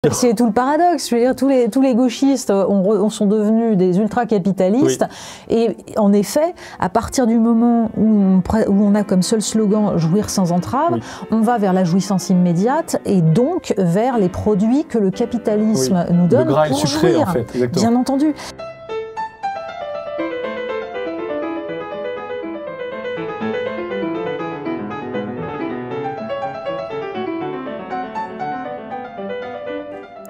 C'est tout le paradoxe. Je veux dire, tous les gauchistes sont devenus des ultra-capitalistes. Oui. Et en effet, à partir du moment où on a comme seul slogan « jouir sans entrave oui. », on va vers la jouissance immédiate et donc vers les produits que le capitalisme nous donne le Graal pour sucré, jouir. En fait, exactement. Bien entendu.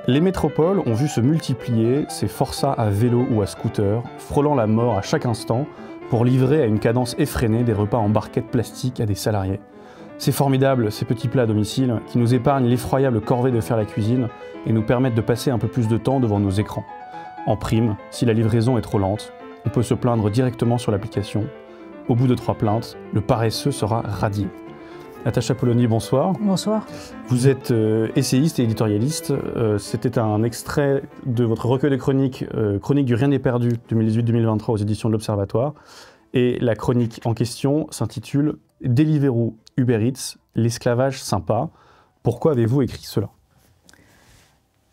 Les métropoles ont vu se multiplier ces forçats à vélo ou à scooter, frôlant la mort à chaque instant pour livrer à une cadence effrénée des repas en barquettes plastiques à des salariés. C'est formidable, ces petits plats à domicile, qui nous épargnent l'effroyable corvée de faire la cuisine et nous permettent de passer un peu plus de temps devant nos écrans. En prime, si la livraison est trop lente, on peut se plaindre directement sur l'application. Au bout de 3 plaintes, le paresseux sera radié. Natacha Polony, bonsoir. Bonsoir. Vous êtes essayiste et éditorialiste. C'était un extrait de votre recueil de chroniques, Chronique du Rien n'est perdu, 2018-2023 aux éditions de l'Observatoire. Et la chronique en question s'intitule « Deliveroo, Uber Eats, l'esclavage sympa ». Pourquoi avez-vous écrit cela?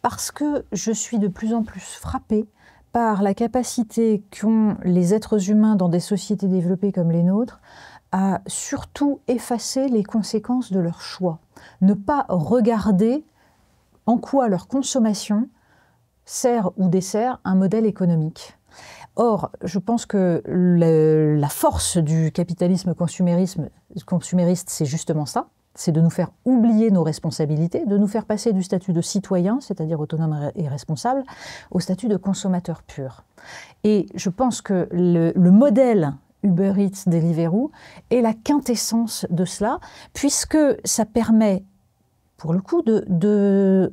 Parce que je suis de plus en plus frappée par la capacité qu'ont les êtres humains dans des sociétés développées comme les nôtres à surtout effacer les conséquences de leur choix. Ne pas regarder en quoi leur consommation sert ou dessert un modèle économique. Or, je pense que la force du capitalisme consumériste, c'est justement ça, c'est de nous faire oublier nos responsabilités, de nous faire passer du statut de citoyen, c'est-à-dire autonome et responsable, au statut de consommateur pur. Et je pense que le modèle Uber Eats, Deliveroo est la quintessence de cela, puisque ça permet, pour le coup, de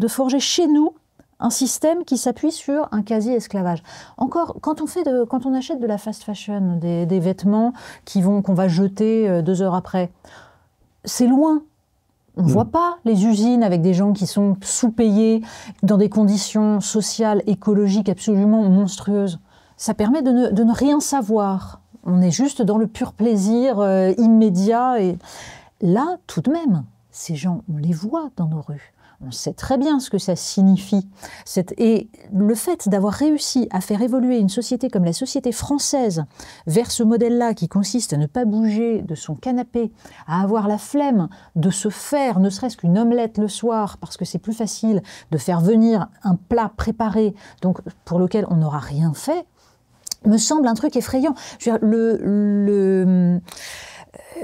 forger chez nous un système qui s'appuie sur un quasi-esclavage. Encore, quand on achète de la fast fashion, des vêtements qu'on va jeter 2 heures après, c'est loin. On ne voit pas les usines avec des gens qui sont sous-payés dans des conditions sociales, écologiques absolument monstrueuses. Ça permet de ne rien savoir. On est juste dans le pur plaisir immédiat. Et là, tout de même, ces gens, on les voit dans nos rues. On sait très bien ce que ça signifie. Et le fait d'avoir réussi à faire évoluer une société comme la société française vers ce modèle-là qui consiste à ne pas bouger de son canapé, à avoir la flemme de se faire ne serait-ce qu'une omelette le soir parce que c'est plus facile de faire venir un plat préparé donc pour lequel on n'aura rien fait, me semble un truc effrayant. Je veux dire,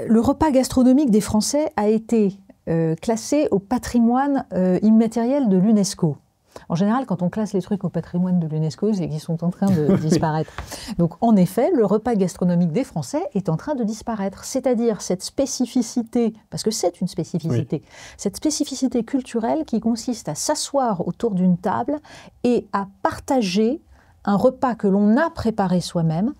le repas gastronomique des Français a été classé au patrimoine immatériel de l'UNESCO. En général, quand on classe les trucs au patrimoine de l'UNESCO, c'est qu'ils sont en train de disparaître. Donc, en effet, le repas gastronomique des Français est en train de disparaître. C'est-à-dire cette spécificité, parce que c'est une spécificité, cette spécificité culturelle qui consiste à s'asseoir autour d'une table et à partager un repas que l'on a préparé soi-même,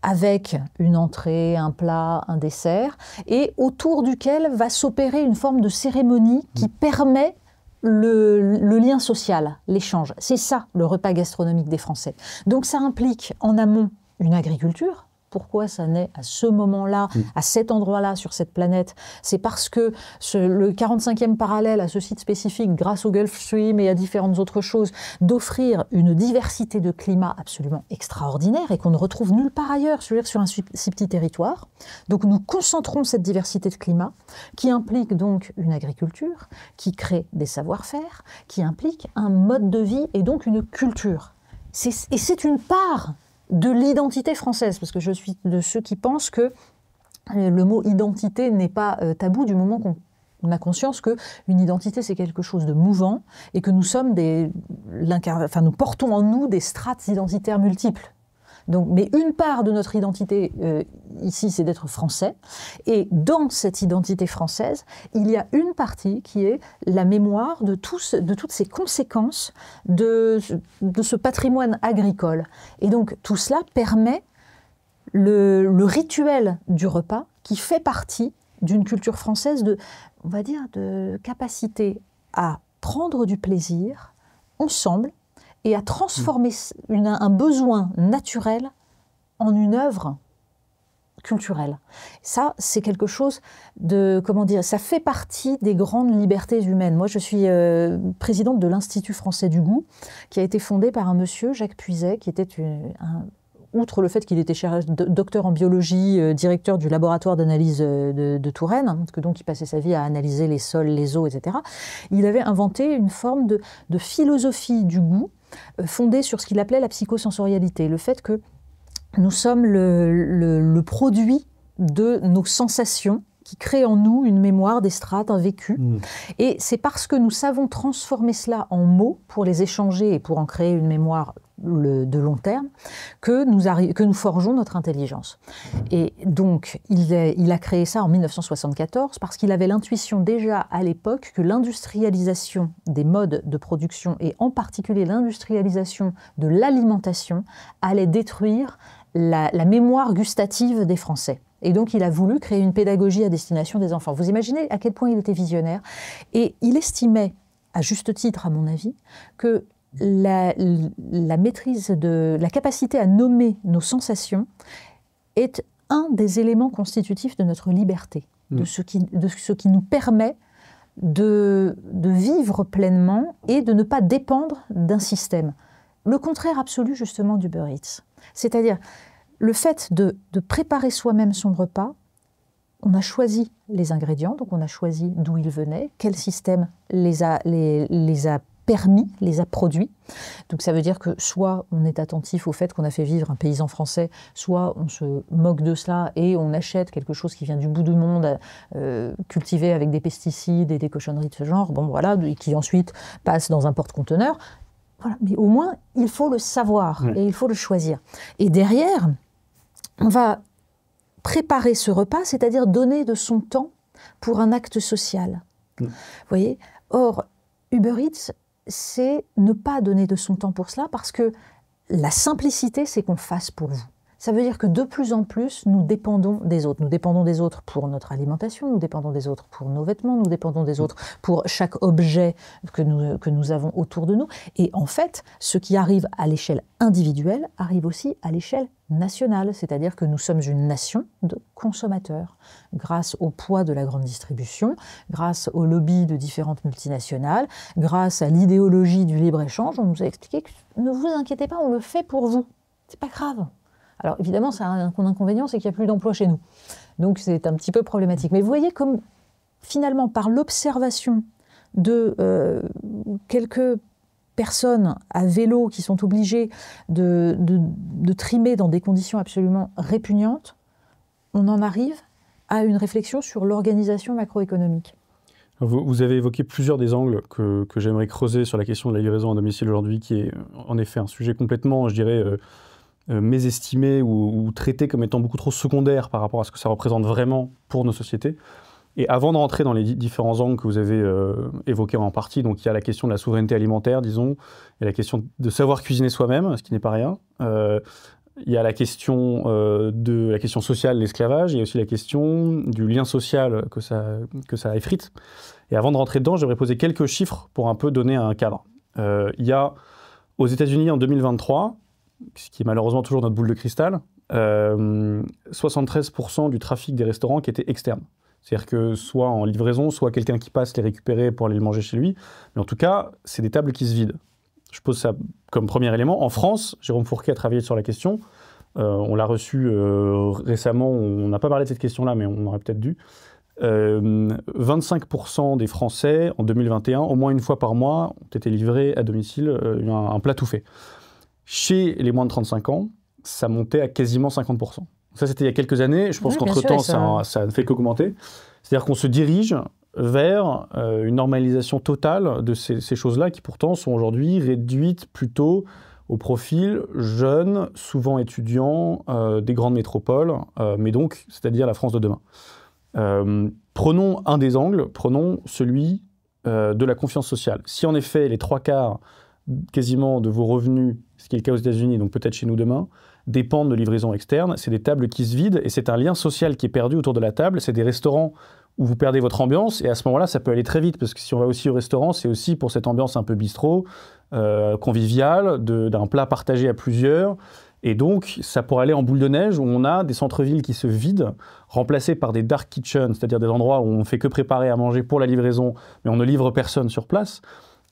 avec une entrée, un plat, un dessert, et autour duquel va s'opérer une forme de cérémonie qui permet le lien social, l'échange. C'est ça, le repas gastronomique des Français. Donc ça implique en amont une agriculture. Pourquoi ça naît à ce moment-là, à cet endroit-là, sur cette planète? C'est parce que le 45e parallèle à ce site spécifique, grâce au Gulf Stream et à différentes autres choses, d'offrir une diversité de climat absolument extraordinaire et qu'on ne retrouve nulle part ailleurs, je veux dire, sur un si petit territoire. Donc nous concentrons cette diversité de climat qui implique donc une agriculture, qui crée des savoir-faire, qui implique un mode de vie et donc une culture. Et c'est une part de l'identité française, parce que je suis de ceux qui pensent que le mot identité n'est pas tabou du moment qu'on a conscience qu'une identité c'est quelque chose de mouvant et que nous sommes nous portons en nous des strates identitaires multiples. Donc, mais une part de notre identité ici, c'est d'être français. Et dans cette identité française, il y a une partie qui est la mémoire de toutes ces conséquences de ce patrimoine agricole. Et donc, tout cela permet le rituel du repas qui fait partie d'une culture française on va dire, de capacité à prendre du plaisir ensemble, et à transformer un besoin naturel en une œuvre culturelle. Ça, c'est quelque chose de, comment dire, ça fait partie des grandes libertés humaines. Moi, je suis présidente de l'Institut français du goût, qui a été fondé par un monsieur, Jacques Puiset, qui était outre le fait qu'il était docteur en biologie, directeur du laboratoire d'analyse de Touraine, hein, que donc il passait sa vie à analyser les sols, les eaux, etc., il avait inventé une forme de philosophie du goût fondée sur ce qu'il appelait la psychosensorialité, le fait que nous sommes le produit de nos sensations qui crée en nous une mémoire, des strates, un vécu. Et c'est parce que nous savons transformer cela en mots pour les échanger et pour en créer une mémoire de long terme que nous forgeons notre intelligence. Et donc, il a créé ça en 1974 parce qu'il avait l'intuition déjà à l'époque que l'industrialisation des modes de production et en particulier l'industrialisation de l'alimentation allait détruire la mémoire gustative des Français. Et donc, il a voulu créer une pédagogie à destination des enfants. Vous imaginez à quel point il était visionnaire. Et il estimait, à juste titre à mon avis, que la maîtrise la capacité à nommer nos sensations est un des éléments constitutifs de notre liberté, de ce qui nous permet de vivre pleinement et de ne pas dépendre d'un système. Le contraire absolu, justement, d'Uber Eats. C'est-à-dire, le fait de préparer soi-même son repas, on a choisi les ingrédients, donc on a choisi d'où ils venaient, quel système les a permis, les a produits. Donc ça veut dire que soit on est attentif au fait qu'on a fait vivre un paysan français, soit on se moque de cela et on achète quelque chose qui vient du bout du monde, cultivé avec des pesticides et des cochonneries de ce genre, bon voilà, et qui ensuite passe dans un porte-conteneur. Voilà. Mais au moins, il faut le savoir et il faut le choisir. Et derrière, on va préparer ce repas, c'est-à-dire donner de son temps pour un acte social. Vous voyez ? Or, Uber Eats, c'est ne pas donner de son temps pour cela parce que la simplicité, c'est qu'on fasse pour vous. Ça veut dire que de plus en plus, nous dépendons des autres. Nous dépendons des autres pour notre alimentation, nous dépendons des autres pour nos vêtements, nous dépendons des autres pour chaque objet que nous avons autour de nous. Et en fait, ce qui arrive à l'échelle individuelle arrive aussi à l'échelle nationale, c'est-à-dire que nous sommes une nation de consommateurs. Grâce au poids de la grande distribution, grâce au lobby de différentes multinationales, grâce à l'idéologie du libre-échange, on nous a expliqué que ne vous inquiétez pas, on le fait pour vous. C'est pas grave. Alors évidemment, ça a un inconvénient, c'est qu'il n'y a plus d'emploi chez nous. Donc c'est un petit peu problématique. Mais vous voyez comme finalement, par l'observation de quelques personnes à vélo qui sont obligées de trimer dans des conditions absolument répugnantes, on en arrive à une réflexion sur l'organisation macroéconomique. Vous avez évoqué plusieurs des angles que j'aimerais creuser sur la question de la livraison à domicile aujourd'hui, qui est en effet un sujet complètement, je dirais, mésestimé ou traité comme étant beaucoup trop secondaire par rapport à ce que ça représente vraiment pour nos sociétés. Et avant de rentrer dans les différents angles que vous avez évoqués en partie, donc il y a la question de la souveraineté alimentaire, disons, il y a la question de savoir cuisiner soi-même, ce qui n'est pas rien. Il y a la question de la question sociale, l'esclavage, il y a aussi la question du lien social que ça effrite. Et avant de rentrer dedans, j'aimerais poser quelques chiffres pour un peu donner un cadre. Il y a aux États-Unis en 2023, ce qui est malheureusement toujours notre boule de cristal, 73% du trafic des restaurants qui était externe. C'est-à-dire que soit en livraison, soit quelqu'un qui passe les récupérer pour aller le manger chez lui. Mais en tout cas, c'est des tables qui se vident. Je pose ça comme premier élément. En France, Jérôme Fourquet a travaillé sur la question. On l'a reçu récemment. On n'a pas parlé de cette question-là, mais on aurait peut-être dû. 25% des Français, en 2021, au moins une fois par mois, ont été livrés à domicile un plat tout fait. Chez les moins de 35 ans, ça montait à quasiment 50%. Ça, c'était il y a quelques années. Je pense qu'entre-temps, ça ne fait qu'augmenter. C'est-à-dire qu'on se dirige vers une normalisation totale de ces choses-là qui pourtant sont aujourd'hui réduites plutôt au profil jeune, souvent étudiant, des grandes métropoles, mais donc, c'est-à-dire la France de demain. Prenons un des angles, prenons celui de la confiance sociale. Si en effet, les 3/4 quasiment de vos revenus, ce qui est le cas aux États-Unis, donc peut-être chez nous demain, dépendent de livraison externe, c'est des tables qui se vident et c'est un lien social qui est perdu autour de la table, c'est des restaurants où vous perdez votre ambiance et à ce moment-là, ça peut aller très vite parce que si on va aussi au restaurant, c'est aussi pour cette ambiance un peu bistrot, conviviale, d'un plat partagé à plusieurs Et donc, ça pourrait aller en boule de neige où on a des centres-villes qui se vident, remplacés par des dark kitchens, c'est-à-dire des endroits où on ne fait que préparer à manger pour la livraison, mais on ne livre personne sur place.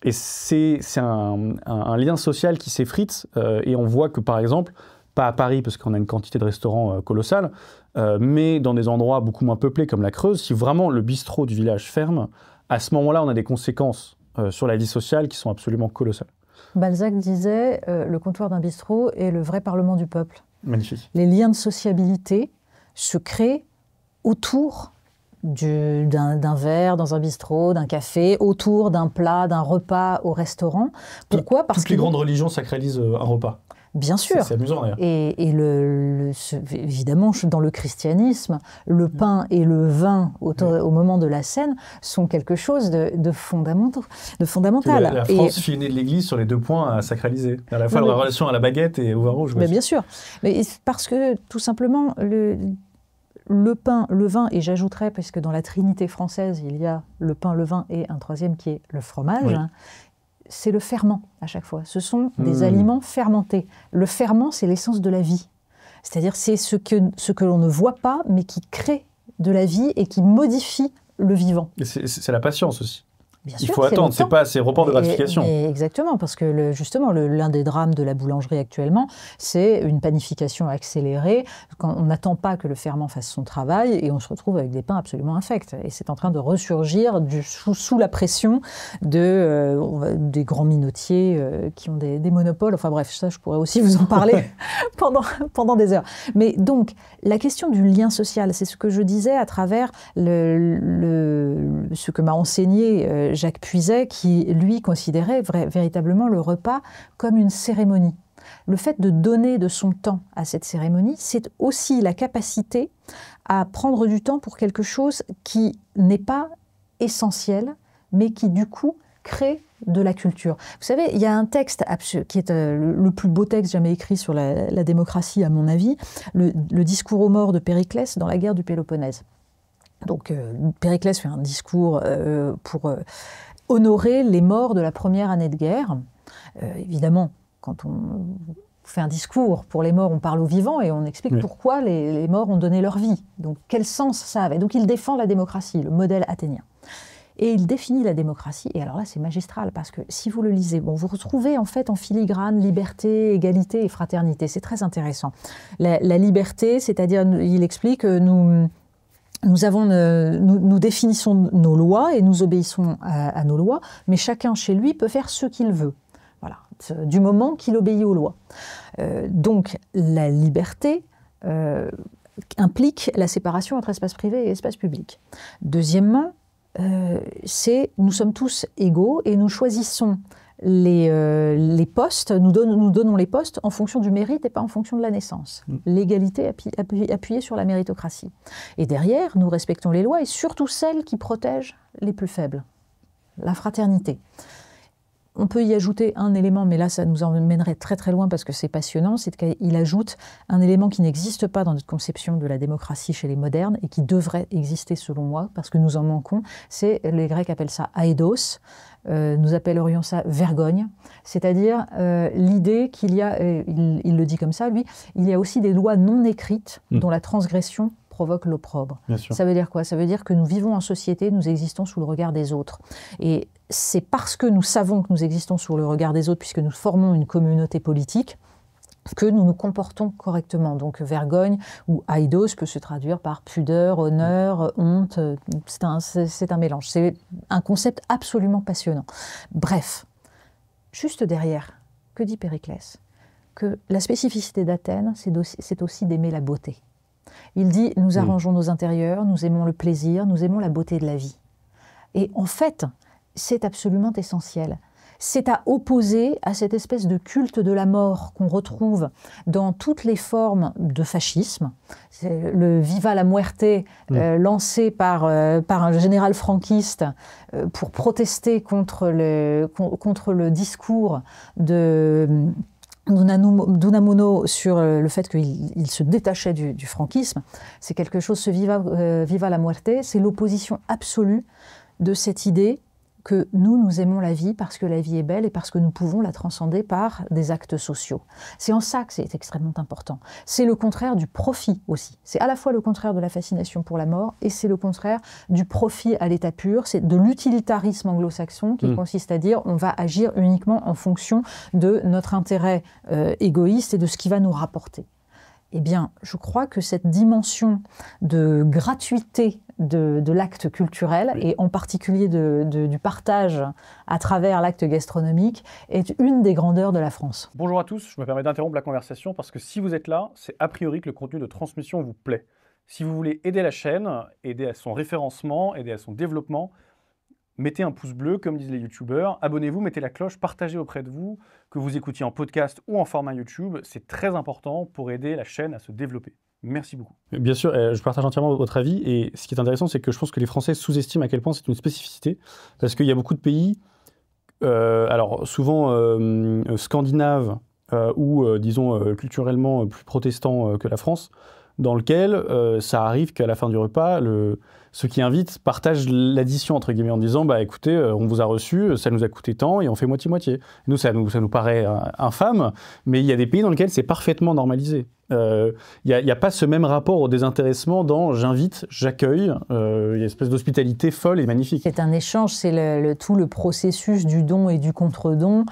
Et c'est un lien social qui s'effrite. Et on voit que, par exemple, pas à Paris, parce qu'on a une quantité de restaurants colossale, mais dans des endroits beaucoup moins peuplés comme la Creuse, si vraiment le bistrot du village ferme, à ce moment-là, on a des conséquences sur la vie sociale qui sont absolument colossales. Balzac disait le comptoir d'un bistrot est le vrai parlement du peuple. Magnifique. Les liens de sociabilité se créent autour d'un verre dans un bistrot, d'un café, autour d'un plat, d'un repas au restaurant. Pourquoi ? Parce toutes les grandes religions sacralisent un repas. Bien sûr. C'est amusant d'ailleurs. Et évidemment, dans le christianisme, le pain et le vin au moment de la scène sont quelque chose de fondamental. La France finée de l'Église sur les 2 points à sacraliser. À la fois la relation à la baguette et au vin rouge. Bien sûr. Mais parce que tout simplement, le pain, le vin, et j'ajouterais, parce que dans la Trinité française, il y a le pain, le vin et un troisième qui est le fromage, oui. C'est le ferment à chaque fois. Ce sont des aliments fermentés. Le ferment, c'est l'essence de la vie. C'est-à-dire, c'est ce que l'on ne voit pas, mais qui crée de la vie et qui modifie le vivant. Et c'est la patience aussi. Bien Il sûr, faut attendre, c'est pas ces reports de gratification. Exactement, parce que justement, l'un des drames de la boulangerie actuellement, c'est une panification accélérée. Quand on n'attend pas que le ferment fasse son travail et on se retrouve avec des pains absolument infects. Et c'est en train de ressurgir sous la pression des grands minotiers qui ont des monopoles. Enfin bref, ça, je pourrais aussi vous en parler pendant des heures. Mais donc, la question du lien social, c'est ce que je disais à travers ce que m'a enseigné Jacques Puiset, qui, lui, considérait véritablement le repas comme une cérémonie. Le fait de donner de son temps à cette cérémonie, c'est aussi la capacité à prendre du temps pour quelque chose qui n'est pas essentiel, mais qui, du coup, crée de la culture. Vous savez, il y a un texte qui est le plus beau texte jamais écrit sur la démocratie, à mon avis, le discours aux morts de Périclès dans la guerre du Péloponnèse. Donc, Périclès fait un discours pour honorer les morts de la première année de guerre. Évidemment, quand on fait un discours pour les morts, on parle aux vivants et on explique pourquoi les morts ont donné leur vie. Donc, quel sens ça avait. Donc, il défend la démocratie, le modèle athénien. Et il définit la démocratie. Et alors là, c'est magistral, parce que si vous le lisez, vous retrouvez en fait en filigrane liberté, égalité et fraternité. C'est très intéressant. La liberté, c'est-à-dire, il explique que nous définissons nos lois et nous obéissons à nos lois, mais chacun chez lui peut faire ce qu'il veut. Voilà, du moment qu'il obéit aux lois. Donc la liberté implique la séparation entre espace privé et espace public. Deuxièmement, nous sommes tous égaux et nous choisissons les postes, nous donnons les postes en fonction du mérite et pas en fonction de la naissance. L'égalité appuyée sur la méritocratie. Et derrière, nous respectons les lois et surtout celles qui protègent les plus faibles. La fraternité. On peut y ajouter un élément, mais là ça nous emmènerait très très loin parce que c'est passionnant, c'est qu'il ajoute un élément qui n'existe pas dans notre conception de la démocratie chez les modernes et qui devrait exister selon moi, parce que nous en manquons, c'est, les Grecs appellent ça aedos, nous appellerions ça vergogne, c'est-à-dire l'idée qu'il y a, il le dit comme ça lui, il y a aussi des lois non écrites dont la transgression provoque l'opprobre. Ça veut dire quoi? Ça veut dire que nous vivons en société, nous existons sous le regard des autres. Et c'est parce que nous savons que nous existons sous le regard des autres, puisque nous formons une communauté politique, que nous nous comportons correctement. Donc vergogne ou aidos peut se traduire par pudeur, honneur, honte. C'est un mélange. C'est un concept absolument passionnant. Bref, juste derrière, que dit Périclès? Que la spécificité d'Athènes, c'est aussi d'aimer la beauté. Il dit, nous arrangeons nos intérieurs, nous aimons le plaisir, nous aimons la beauté de la vie. Et en fait, c'est absolument essentiel. C'est à opposer à cette espèce de culte de la mort qu'on retrouve dans toutes les formes de fascisme. C'est le Viva la muerte lancé par un général franquiste pour protester contre le discours d'Unamuno sur le fait qu'il se détachait du franquisme. C'est quelque chose, ce Viva la muerte, c'est l'opposition absolue de cette idée que nous aimons la vie parce que la vie est belle et parce que nous pouvons la transcender par des actes sociaux. C'est en ça que c'est extrêmement important. C'est le contraire du profit aussi. C'est à la fois le contraire de la fascination pour la mort et c'est le contraire du profit à l'état pur. C'est de l'utilitarisme anglo-saxon qui consiste à dire on va agir uniquement en fonction de notre intérêt égoïste et de ce qui va nous rapporter. Eh bien, je crois que cette dimension de gratuité de l'acte culturel, et en particulier du partage à travers l'acte gastronomique, est une des grandeurs de la France. Bonjour à tous, je me permets d'interrompre la conversation parce que si vous êtes là, c'est a priori que le contenu de transmission vous plaît. Si vous voulez aider la chaîne, aider à son référencement, aider à son développement, mettez un pouce bleu, comme disent les youtubeurs, abonnez-vous, mettez la cloche, partagez auprès de vous, que vous écoutiez en podcast ou en format YouTube, c'est très important pour aider la chaîne à se développer. Merci beaucoup. Bien sûr, je partage entièrement votre avis, et ce qui est intéressant, c'est que je pense que les Français sous-estiment à quel point c'est une spécificité, parce qu'il y a beaucoup de pays, alors souvent scandinaves, ou disons culturellement plus protestants que la France, dans lequel ça arrive qu'à la fin du repas, ceux qui invitent partagent l'addition, entre guillemets, en disant bah, « écoutez, on vous a reçu, ça nous a coûté tant et on fait moitié-moitié ». Nous, ça nous paraît infâme, mais il y a des pays dans lesquels c'est parfaitement normalisé. Il n'y a pas ce même rapport au désintéressement dans « j'invite, j'accueille ». Il y a une espèce d'hospitalité folle et magnifique. C'est un échange, c'est tout le processus du don et du contre-don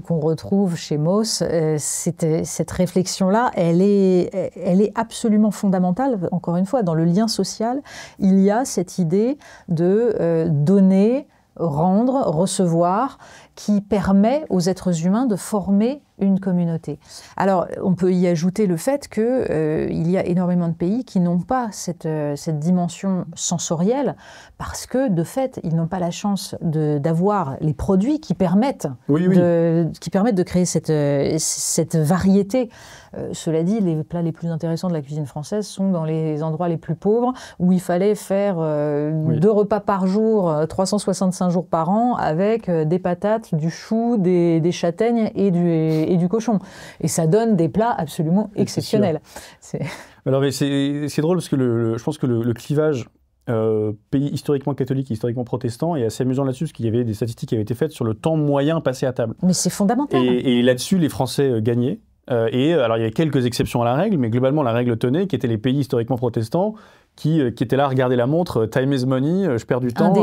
qu'on retrouve chez Mauss. Cette réflexion-là, elle est absolument fondamentale. Encore une fois, dans le lien social, il y a cette idée de donner, rendre, recevoir, qui permet aux êtres humains de former une communauté. Alors, on peut y ajouter le fait qu'il y a énormément de pays qui n'ont pas cette dimension sensorielle parce que, de fait, ils n'ont pas la chance d'avoir les produits qui permettent, de créer cette variété. Cela dit, les plats les plus intéressants de la cuisine française sont dans les endroits les plus pauvres où il fallait faire 2 repas par jour, 365 jours par an, avec des patates, du chou, des châtaignes et du cochon. Et ça donne des plats absolument exceptionnels. Alors, mais c'est drôle parce que je pense que le clivage pays historiquement catholique et historiquement protestant est assez amusant là-dessus, parce qu'il y avait des statistiques qui avaient été faites sur le temps moyen passé à table. Mais c'est fondamental. Et là-dessus, les Français gagnaient. Alors, il y avait quelques exceptions à la règle, mais globalement, la règle tenait, qui étaient les pays historiquement protestants, qui étaient là à regarder la montre, time is money, je perds du temps.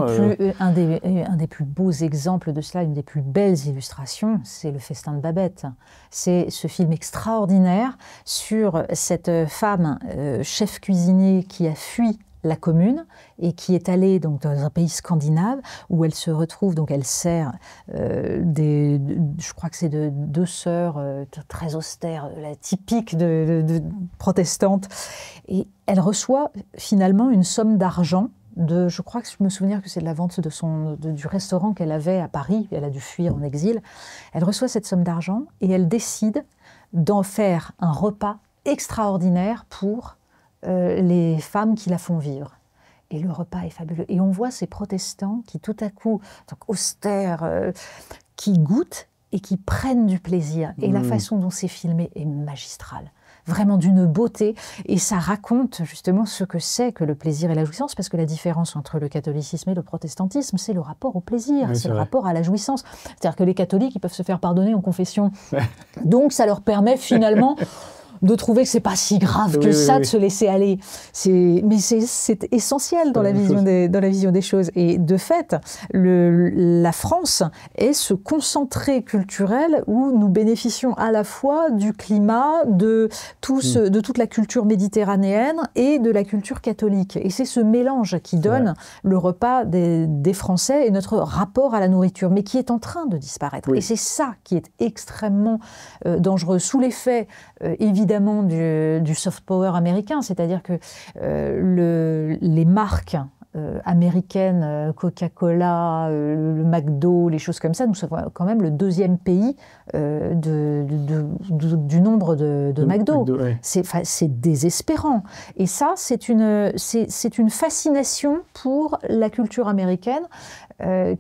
Un des plus beaux exemples de cela, une des plus belles illustrations, c'est le Festin de Babette. C'est ce film extraordinaire sur cette femme chef cuisinier qui a fui la commune et qui est allée donc, dans un pays scandinave où elle se retrouve, donc elle sert je crois que c'est deux sœurs très austères, la typique de protestante, et elle reçoit finalement une somme d'argent je crois que je me souviens que c'est de la vente du restaurant qu'elle avait à Paris, elle a dû fuir en exil. Elle reçoit cette somme d'argent et elle décide d'en faire un repas extraordinaire pour les femmes qui la font vivre. Et le repas est fabuleux. Et on voit ces protestants qui, tout à coup, donc austères, qui goûtent et qui prennent du plaisir. Et la façon dont c'est filmé est magistrale. Vraiment d'une beauté. Et ça raconte justement ce que c'est que le plaisir et la jouissance, parce que la différence entre le catholicisme et le protestantisme, c'est le rapport au plaisir, c'est le rapport à la jouissance. C'est-à-dire que les catholiques, ils peuvent se faire pardonner en confession. Donc ça leur permet finalement de trouver que c'est pas si grave que ça de se laisser aller. Mais c'est essentiel dans la vision des choses. Et de fait, la France est ce concentré culturel où nous bénéficions à la fois du climat, de toute la culture méditerranéenne et de la culture catholique. Et c'est ce mélange qui donne le repas des Français et notre rapport à la nourriture, mais qui est en train de disparaître. Et c'est ça qui est extrêmement dangereux, sous l'effet évidemment du soft power américain, c'est-à-dire que les marques américaines, Coca-Cola, le McDo, les choses comme ça, nous sommes quand même le 2e pays du nombre de McDo. C'est désespérant. Et ça, c'est une fascination pour la culture américaine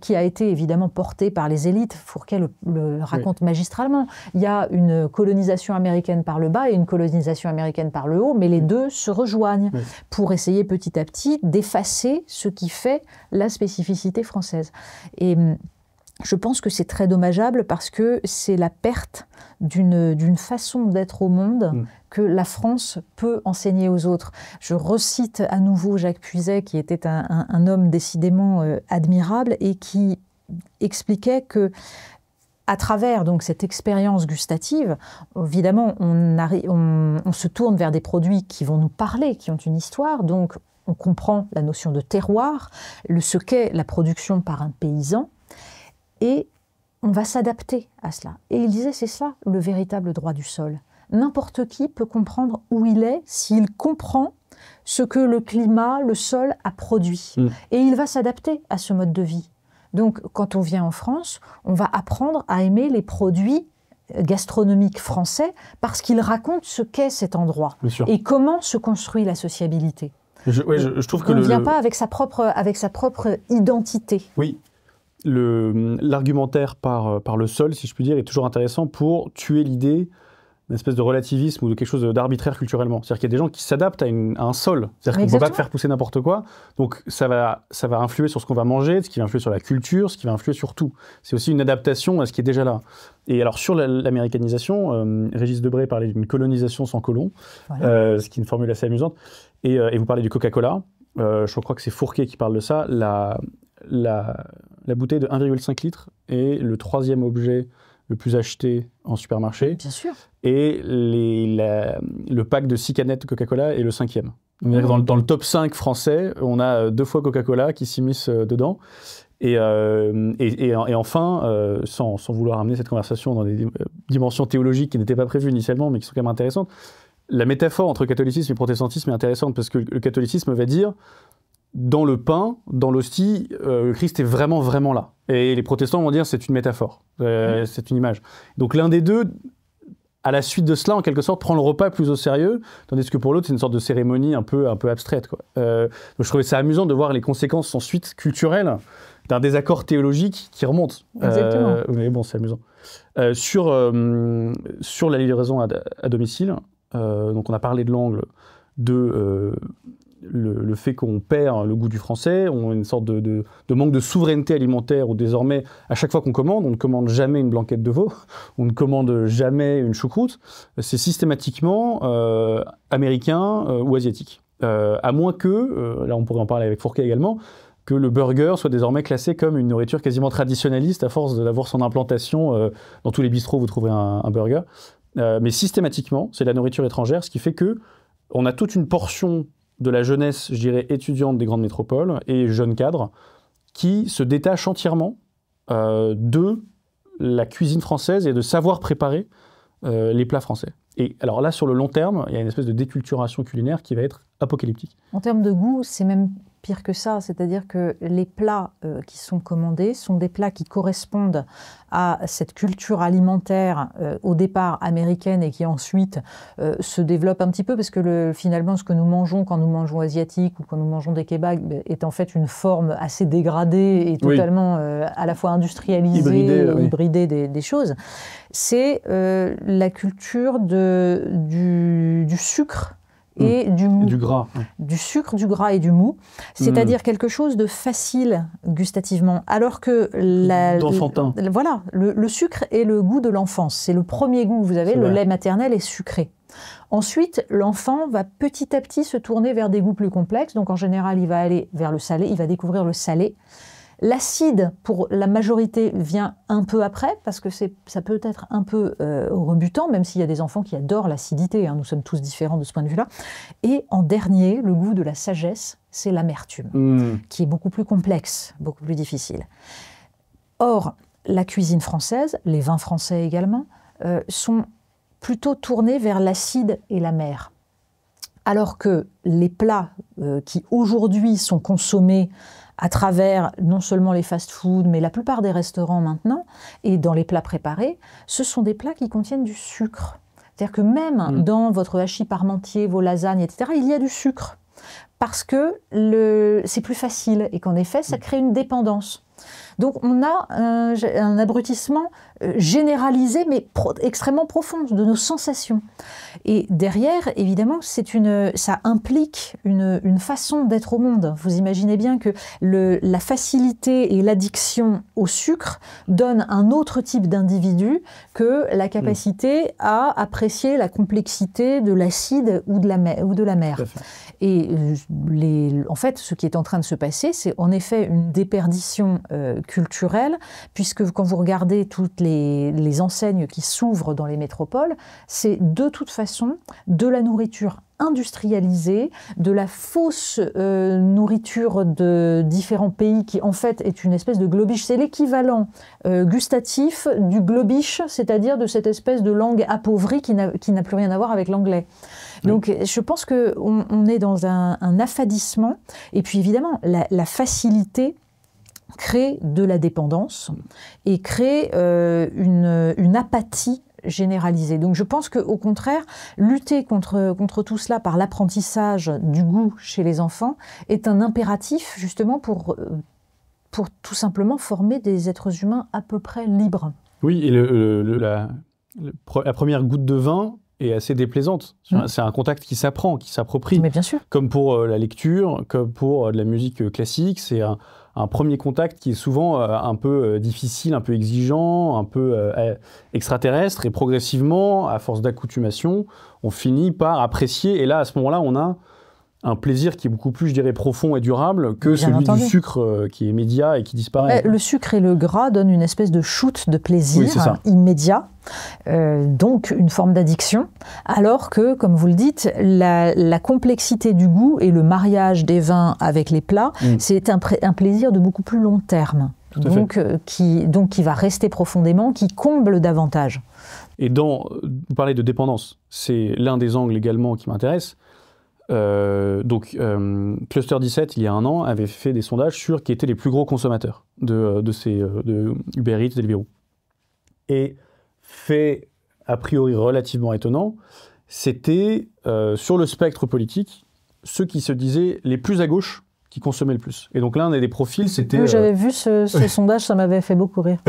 qui a été évidemment porté par les élites. Fourquet le raconte magistralement. Il y a une colonisation américaine par le bas et une colonisation américaine par le haut, mais les deux se rejoignent pour essayer petit à petit d'effacer ce qui fait la spécificité française. Et je pense que c'est très dommageable parce que c'est la perte d'une façon d'être au monde que la France peut enseigner aux autres. Je recite à nouveau Jacques Puiset, qui était un homme décidément admirable et qui expliquait que à travers donc cette expérience gustative, évidemment, on se tourne vers des produits qui vont nous parler, qui ont une histoire, donc on comprend la notion de terroir, ce qu'est la production par un paysan, et on va s'adapter à cela. Et il disait, c'est ça le véritable droit du sol. N'importe qui peut comprendre où il est s'il comprend ce que le climat, le sol a produit. Et il va s'adapter à ce mode de vie. Donc, quand on vient en France, on va apprendre à aimer les produits gastronomiques français parce qu'ils racontent ce qu'est cet endroit et comment se construit la sociabilité. Je trouve que on ne vient pas avec sa propre identité. Oui. L'argumentaire par le sol, si je puis dire, est toujours intéressant pour tuer l'idée d'une espèce de relativisme ou de quelque chose d'arbitraire culturellement. C'est-à-dire qu'il y a des gens qui s'adaptent à un sol. C'est-à-dire qu'on ne peut pas te faire pousser n'importe quoi. Donc ça va influer sur ce qu'on va manger, ce qui va influer sur la culture, ce qui va influer sur tout. C'est aussi une adaptation à ce qui est déjà là. Et alors sur l'américanisation, Régis Debray parlait d'une colonisation sans colon, ce qui est une formule assez amusante. Et vous parlez du Coca-Cola. Je crois que c'est Fourquet qui parle de ça. La bouteille de 1,5 litre est le 3e objet le plus acheté en supermarché. Bien sûr. Et le pack de 6 canettes de Coca-Cola est le 5e. Dans le top 5 français, on a 2 fois Coca-Cola qui s'immisce dedans. Et enfin, sans vouloir amener cette conversation dans des dimensions théologiques qui n'étaient pas prévues initialement, mais qui sont quand même intéressantes, la métaphore entre catholicisme et protestantisme est intéressante parce que le catholicisme va dire dans le pain, dans l'hostie, Christ est vraiment, vraiment là. Et les protestants vont dire c'est une métaphore, c'est une image. Donc l'un des deux, à la suite de cela, en quelque sorte, prend le repas plus au sérieux, tandis que pour l'autre, c'est une sorte de cérémonie un peu abstraite, quoi. Donc je trouvais ça amusant de voir les conséquences ensuite culturelles d'un désaccord théologique qui remonte. Exactement. Mais bon, c'est amusant. Sur la livraison à domicile, donc on a parlé de l'angle de le fait qu'on perd le goût du français, on a une sorte de manque de souveraineté alimentaire où désormais, à chaque fois qu'on commande, on ne commande jamais une blanquette de veau, on ne commande jamais une choucroute, c'est systématiquement américain ou asiatique. À moins que, là on pourrait en parler avec Fourquet également, que le burger soit désormais classé comme une nourriture quasiment traditionnaliste à force d'avoir son implantation. Dans tous les bistrots, vous trouverez un burger. Mais systématiquement, c'est la nourriture étrangère, ce qui fait que on a toute une portion de la jeunesse, je dirais, étudiante des grandes métropoles et jeunes cadres qui se détachent entièrement de la cuisine française et de savoir préparer les plats français. Et alors là, sur le long terme, il y a une espèce de déculturation culinaire qui va être apocalyptique. En termes de goût, c'est même pire que ça, c'est-à-dire que les plats qui sont commandés sont des plats qui correspondent à cette culture alimentaire au départ américaine et qui ensuite se développe un petit peu parce que finalement ce que nous mangeons quand nous mangeons asiatique ou quand nous mangeons des kebabs est en fait une forme assez dégradée et totalement à la fois industrialisée, hybridée des choses. C'est la culture du sucre et du mou. Du gras. Du sucre, du gras et du mou. C'est-à-dire quelque chose de facile gustativement. Alors que d'enfantin. Voilà, le sucre est le goût de l'enfance. C'est le premier goût que vous avez, le lait maternel est sucré. Ensuite, l'enfant va petit à petit se tourner vers des goûts plus complexes. Donc en général, il va aller vers le salé, il va découvrir le salé. L'acide, pour la majorité, vient un peu après, parce que ça peut être un peu rebutant, même s'il y a des enfants qui adorent l'acidité, hein, nous sommes tous différents de ce point de vue-là. Et en dernier, le goût de la sagesse, c'est l'amertume, qui est beaucoup plus complexe, beaucoup plus difficile. Or, la cuisine française, les vins français également, sont plutôt tournés vers l'acide et l'amer. Alors que les plats qui aujourd'hui sont consommés à travers non seulement les fast-foods, mais la plupart des restaurants maintenant, et dans les plats préparés, ce sont des plats qui contiennent du sucre. C'est-à-dire que même dans votre hachis parmentier, vos lasagnes, etc., il y a du sucre. Parce que c'est plus facile et qu'en effet, ça crée une dépendance. Donc on a un abrutissement généralisé, mais extrêmement profond de nos sensations. Et derrière, évidemment, ça implique une façon d'être au monde. Vous imaginez bien que la facilité et l'addiction au sucre donnent un autre type d'individu que la capacité à apprécier la complexité de l'acide ou de la mer. Et en fait, ce qui est en train de se passer, c'est en effet une déperdition culturelle, puisque quand vous regardez toutes les enseignes qui s'ouvrent dans les métropoles, c'est de toute façon de la nourriture industrialisée, de la fausse nourriture de différents pays qui en fait est une espèce de globish. C'est l'équivalent gustatif du globish, c'est-à-dire de cette espèce de langue appauvrie qui n'a plus rien à voir avec l'anglais. Donc je pense qu'on est dans un affadissement, et puis évidemment la facilité crée de la dépendance et crée une apathie généralisée. Donc je pense qu'au contraire, lutter contre tout cela par l'apprentissage du goût chez les enfants est un impératif justement pour tout simplement former des êtres humains à peu près libres. Oui, et la première goutte de vin est assez déplaisante. C'est un contact qui s'apprend, qui s'approprie. Mais bien sûr. Comme pour la lecture, comme pour de la musique classique, c'est un premier contact qui est souvent un peu difficile, un peu exigeant, un peu extraterrestre, et progressivement, à force d'accoutumation, on finit par apprécier, et là, à ce moment-là, on a un plaisir qui est beaucoup plus, je dirais, profond et durable que celui du sucre qui est immédiat et qui disparaît. Le sucre et le gras donnent une espèce de shoot de plaisir immédiat, donc une forme d'addiction, alors que, comme vous le dites, la complexité du goût et le mariage des vins avec les plats, c'est un plaisir de beaucoup plus long terme, donc qui va rester profondément, qui comble davantage. Et vous parlez de dépendance, c'est l'un des angles également qui m'intéresse. Cluster 17, il y a un an, avait fait des sondages sur qui étaient les plus gros consommateurs de Uber Eats, Deliveroo. Et fait a priori relativement étonnant, c'était sur le spectre politique ceux qui se disaient les plus à gauche qui consommaient le plus. Et donc l'un des profils, c'était... Oui, j'avais vu ce sondage, ça m'avait fait beaucoup rire.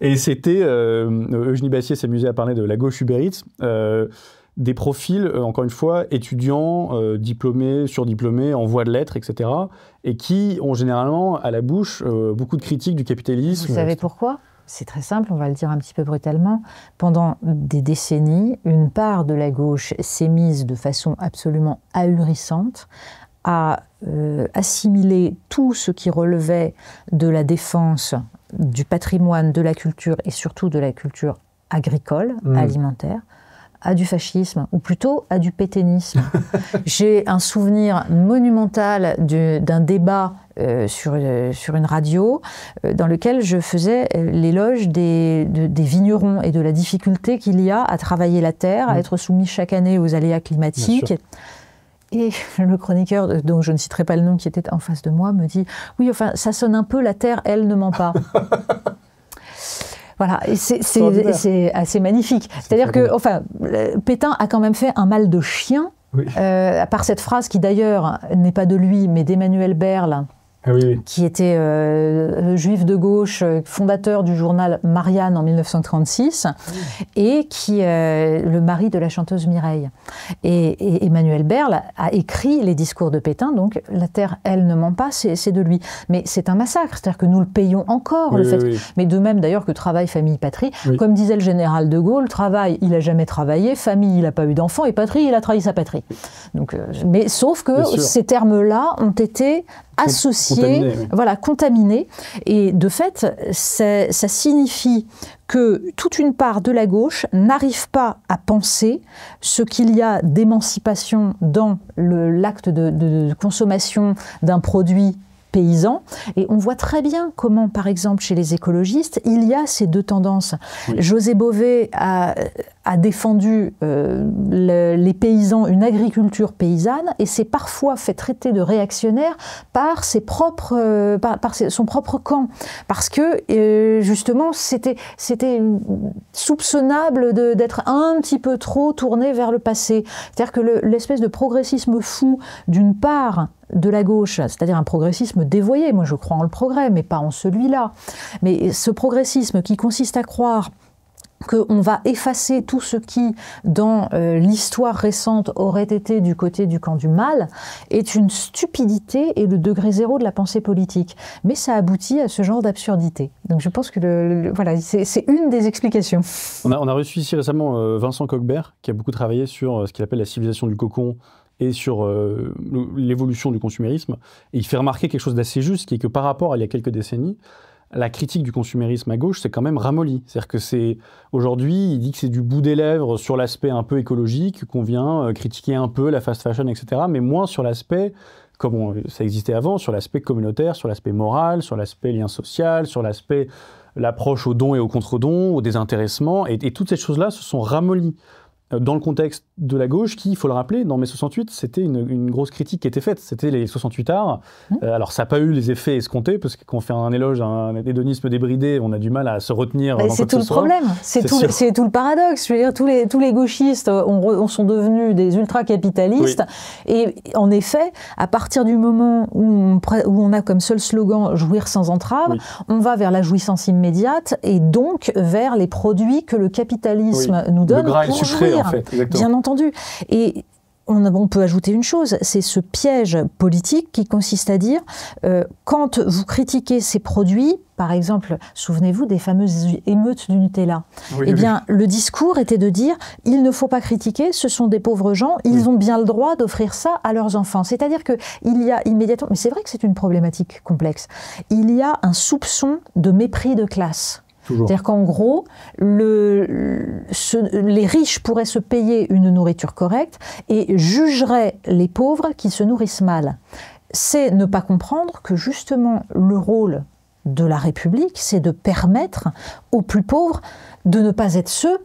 Et c'était, Eugénie Bassier s'amusait à parler de la gauche Uber Eats, des profils, encore une fois, étudiants, diplômés, surdiplômés, en voie de lettres, etc., et qui ont généralement à la bouche beaucoup de critiques du capitalisme. Vous savez pourquoi ? C'est très simple, on va le dire un petit peu brutalement. Pendant des décennies, une part de la gauche s'est mise de façon absolument ahurissante à assimiler tout ce qui relevait de la défense du patrimoine, de la culture, et surtout de la culture agricole, alimentaire, à du fascisme, ou plutôt à du pétainisme. J'ai un souvenir monumental d'un débat sur une radio dans lequel je faisais l'éloge des vignerons et de la difficulté qu'il y a à travailler la terre, à être soumis chaque année aux aléas climatiques. Et le chroniqueur, dont je ne citerai pas le nom, qui était en face de moi, me dit « Oui, enfin, ça sonne un peu, la terre, elle ne ment pas. » Voilà, et c'est assez magnifique. C'est-à-dire que, enfin, Pétain a quand même fait un mal de chien, à part cette phrase qui d'ailleurs n'est pas de lui, mais d'Emmanuel Berle, qui était juif de gauche, fondateur du journal Marianne en 1936, et qui est le mari de la chanteuse Mireille. Et Emmanuel Berle a écrit les discours de Pétain, donc la terre, elle ne ment pas, c'est de lui. Mais c'est un massacre, c'est-à-dire que nous le payons encore, le fait. Mais de même d'ailleurs que travail, famille, patrie, comme disait le général de Gaulle, travail, il n'a jamais travaillé, famille, il n'a pas eu d'enfant, et patrie, il a trahi sa patrie. Donc, mais sauf que ces termes-là ont été associés, contaminés. Et de fait, ça signifie que toute une part de la gauche n'arrive pas à penser ce qu'il y a d'émancipation dans l'acte de consommation d'un produit paysan. Et on voit très bien comment, par exemple, chez les écologistes, il y a ces deux tendances. José Bové a défendu les paysans, une agriculture paysanne, et s'est parfois fait traiter de réactionnaire par son propre camp. Parce que, justement, c'était soupçonnable d'être un petit peu trop tourné vers le passé. C'est-à-dire que l'espèce de progressisme fou, d'une part, de la gauche, c'est-à-dire un progressisme dévoyé. Moi, je crois en le progrès, mais pas en celui-là. Mais ce progressisme qui consiste à croire qu'on va effacer tout ce qui, dans l'histoire récente, aurait été du côté du camp du mal, est une stupidité et le degré zéro de la pensée politique. Mais ça aboutit à ce genre d'absurdité. Donc je pense que voilà, c'est une des explications. On a reçu ici récemment Vincent Coquebert, qui a beaucoup travaillé sur ce qu'il appelle la civilisation du cocon et sur l'évolution du consumérisme. Et il fait remarquer quelque chose d'assez juste, qui est que par rapport à il y a quelques décennies, la critique du consumérisme à gauche, c'est quand même ramolli. C'est-à-dire que aujourd'hui, il dit que c'est du bout des lèvres sur l'aspect un peu écologique, qu'on vient critiquer un peu la fast fashion, etc., mais moins sur l'aspect, comme ça existait avant, sur l'aspect communautaire, sur l'aspect moral, sur l'aspect lien social, sur l'aspect l'approche au don et au contre-don, au désintéressement, et toutes ces choses-là se sont ramollies. Dans le contexte de la gauche, qui, il faut le rappeler, dans mai 68, c'était une grosse critique qui était faite. C'était les 68 arts. Alors, ça n'a pas eu les effets escomptés, parce que quand on fait un éloge à un hédonisme débridé, on a du mal à se retenir. C'est tout le problème. C'est tout le paradoxe. Je veux dire, tous les gauchistes sont devenus des ultra-capitalistes. Oui. Et en effet, à partir du moment où on a comme seul slogan « jouir sans entrave oui. », on va vers la jouissance immédiate et donc vers les produits que le capitalisme nous donne pour jouir. En fait, bien entendu. Et on peut ajouter une chose, c'est ce piège politique qui consiste à dire, quand vous critiquez ces produits, par exemple, souvenez-vous des fameuses émeutes du Nutella, oui, eh bien, le discours était de dire, il ne faut pas critiquer, ce sont des pauvres gens, ils ont bien le droit d'offrir ça à leurs enfants. C'est-à-dire qu'il y a immédiatement, mais c'est vrai que c'est une problématique complexe, il y a un soupçon de mépris de classe. C'est-à-dire qu'en gros, les riches pourraient se payer une nourriture correcte et jugeraient les pauvres qui se nourrissent mal. C'est ne pas comprendre que justement le rôle de la République, c'est de permettre aux plus pauvres de ne pas être ceux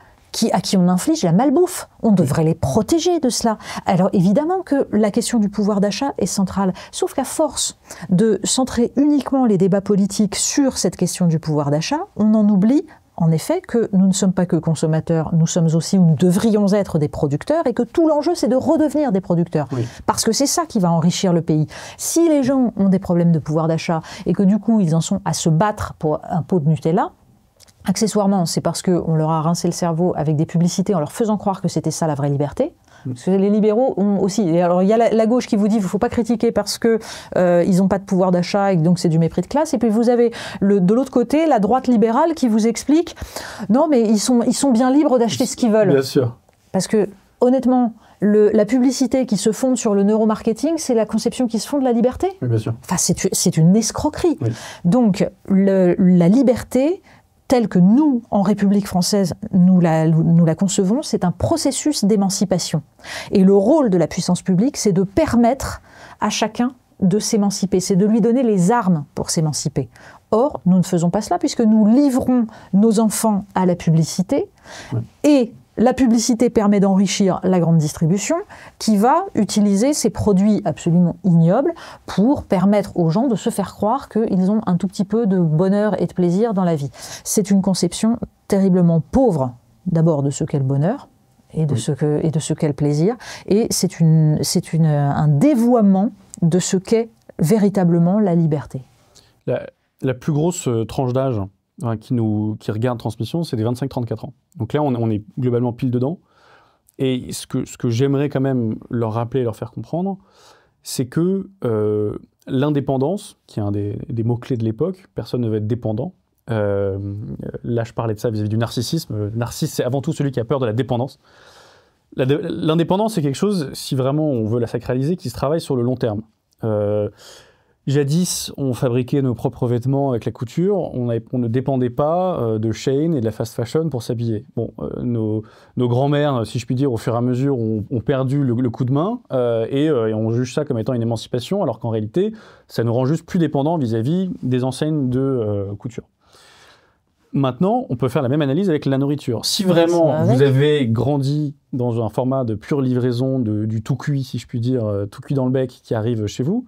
à qui on inflige la malbouffe. On devrait les protéger de cela. Alors évidemment que la question du pouvoir d'achat est centrale, sauf qu'à force de centrer uniquement les débats politiques sur cette question du pouvoir d'achat, on en oublie en effet que nous ne sommes pas que consommateurs, nous sommes aussi, ou nous devrions être des producteurs, et que tout l'enjeu c'est de redevenir des producteurs. Oui. Parce que c'est ça qui va enrichir le pays. Si les gens ont des problèmes de pouvoir d'achat et que du coup ils en sont à se battre pour un pot de Nutella, accessoirement, c'est parce qu'on leur a rincé le cerveau avec des publicités en leur faisant croire que c'était ça la vraie liberté. Parce que les libéraux ont aussi... Et alors il y a la gauche qui vous dit qu'il ne faut pas critiquer parce qu'ils n'ont pas de pouvoir d'achat et donc c'est du mépris de classe. Et puis vous avez de l'autre côté la droite libérale qui vous explique non mais ils sont bien libres d'acheter ce qu'ils veulent. Bien sûr. Parce que honnêtement, la publicité qui se fonde sur le neuromarketing, c'est la conception qui se fonde de la liberté. Oui, bien sûr. Enfin, c'est une escroquerie. Oui. Donc la liberté, telle que nous, en République française, nous la concevons, c'est un processus d'émancipation. Et le rôle de la puissance publique, c'est de permettre à chacun de s'émanciper, c'est de lui donner les armes pour s'émanciper. Or, nous ne faisons pas cela puisque nous livrons nos enfants à la publicité et la publicité permet d'enrichir la grande distribution qui va utiliser ces produits absolument ignobles pour permettre aux gens de se faire croire qu'ils ont un tout petit peu de bonheur et de plaisir dans la vie. C'est une conception terriblement pauvre, d'abord de ce qu'est le bonheur et de ce qu'est le plaisir, et c'est un dévoiement de ce qu'est véritablement la liberté. La plus grosse tranche d'âge qui regarde Transmission, c'est des 25-34 ans. Donc là, on est globalement pile dedans. Et ce que j'aimerais quand même leur rappeler et leur faire comprendre, c'est que l'indépendance, qui est un des mots-clés de l'époque, personne ne veut être dépendant. Là, je parlais de ça vis-à-vis du narcissisme. Le narcisse, c'est avant tout celui qui a peur de la dépendance. L'indépendance, c'est quelque chose, si vraiment on veut la sacraliser, qui se travaille sur le long terme. Jadis, on fabriquait nos propres vêtements avec la couture, on ne dépendait pas de Shein et de la fast fashion pour s'habiller. Bon, nos grands-mères, si je puis dire, au fur et à mesure, ont perdu le coup de main et on juge ça comme étant une émancipation, alors qu'en réalité, ça nous rend juste plus dépendants vis-à-vis des enseignes de couture. Maintenant, on peut faire la même analyse avec la nourriture. Si vraiment vous avez grandi dans un format de pure livraison, du tout cuit, si je puis dire, tout cuit dans le bec qui arrive chez vous,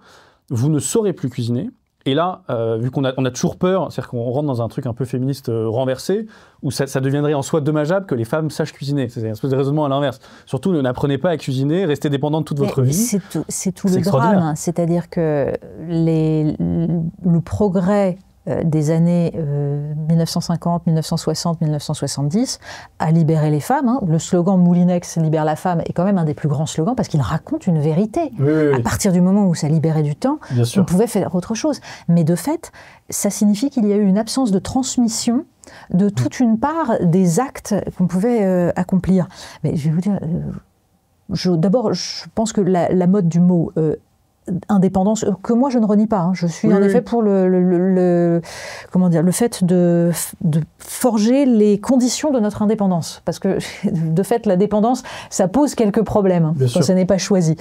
vous ne saurez plus cuisiner Et là, vu qu'on a toujours peur, c'est-à-dire qu'on rentre dans un truc un peu féministe renversé, où ça deviendrait en soi dommageable que les femmes sachent cuisiner. C'est une espèce de raisonnement à l'inverse. Surtout, n'apprenez pas à cuisiner, restez dépendante toute votre vie. C'est tout le drame. C'est-à-dire que le progrès des années 1950, 1960, 1970 à libérer les femmes. Hein. Le slogan Moulinex libère la femme est quand même un des plus grands slogans parce qu'il raconte une vérité. Oui. À partir du moment où ça libérait du temps, on pouvait faire autre chose. Mais de fait, ça signifie qu'il y a eu une absence de transmission de toute une part des actes qu'on pouvait accomplir. Mais je vais vous dire, d'abord, je pense que la mode du mot indépendance, que moi je ne renie pas. Hein. Je suis en effet pour le fait de forger les conditions de notre indépendance. Parce que, de fait, la dépendance, ça pose quelques problèmes hein, quand ça n'est pas choisi.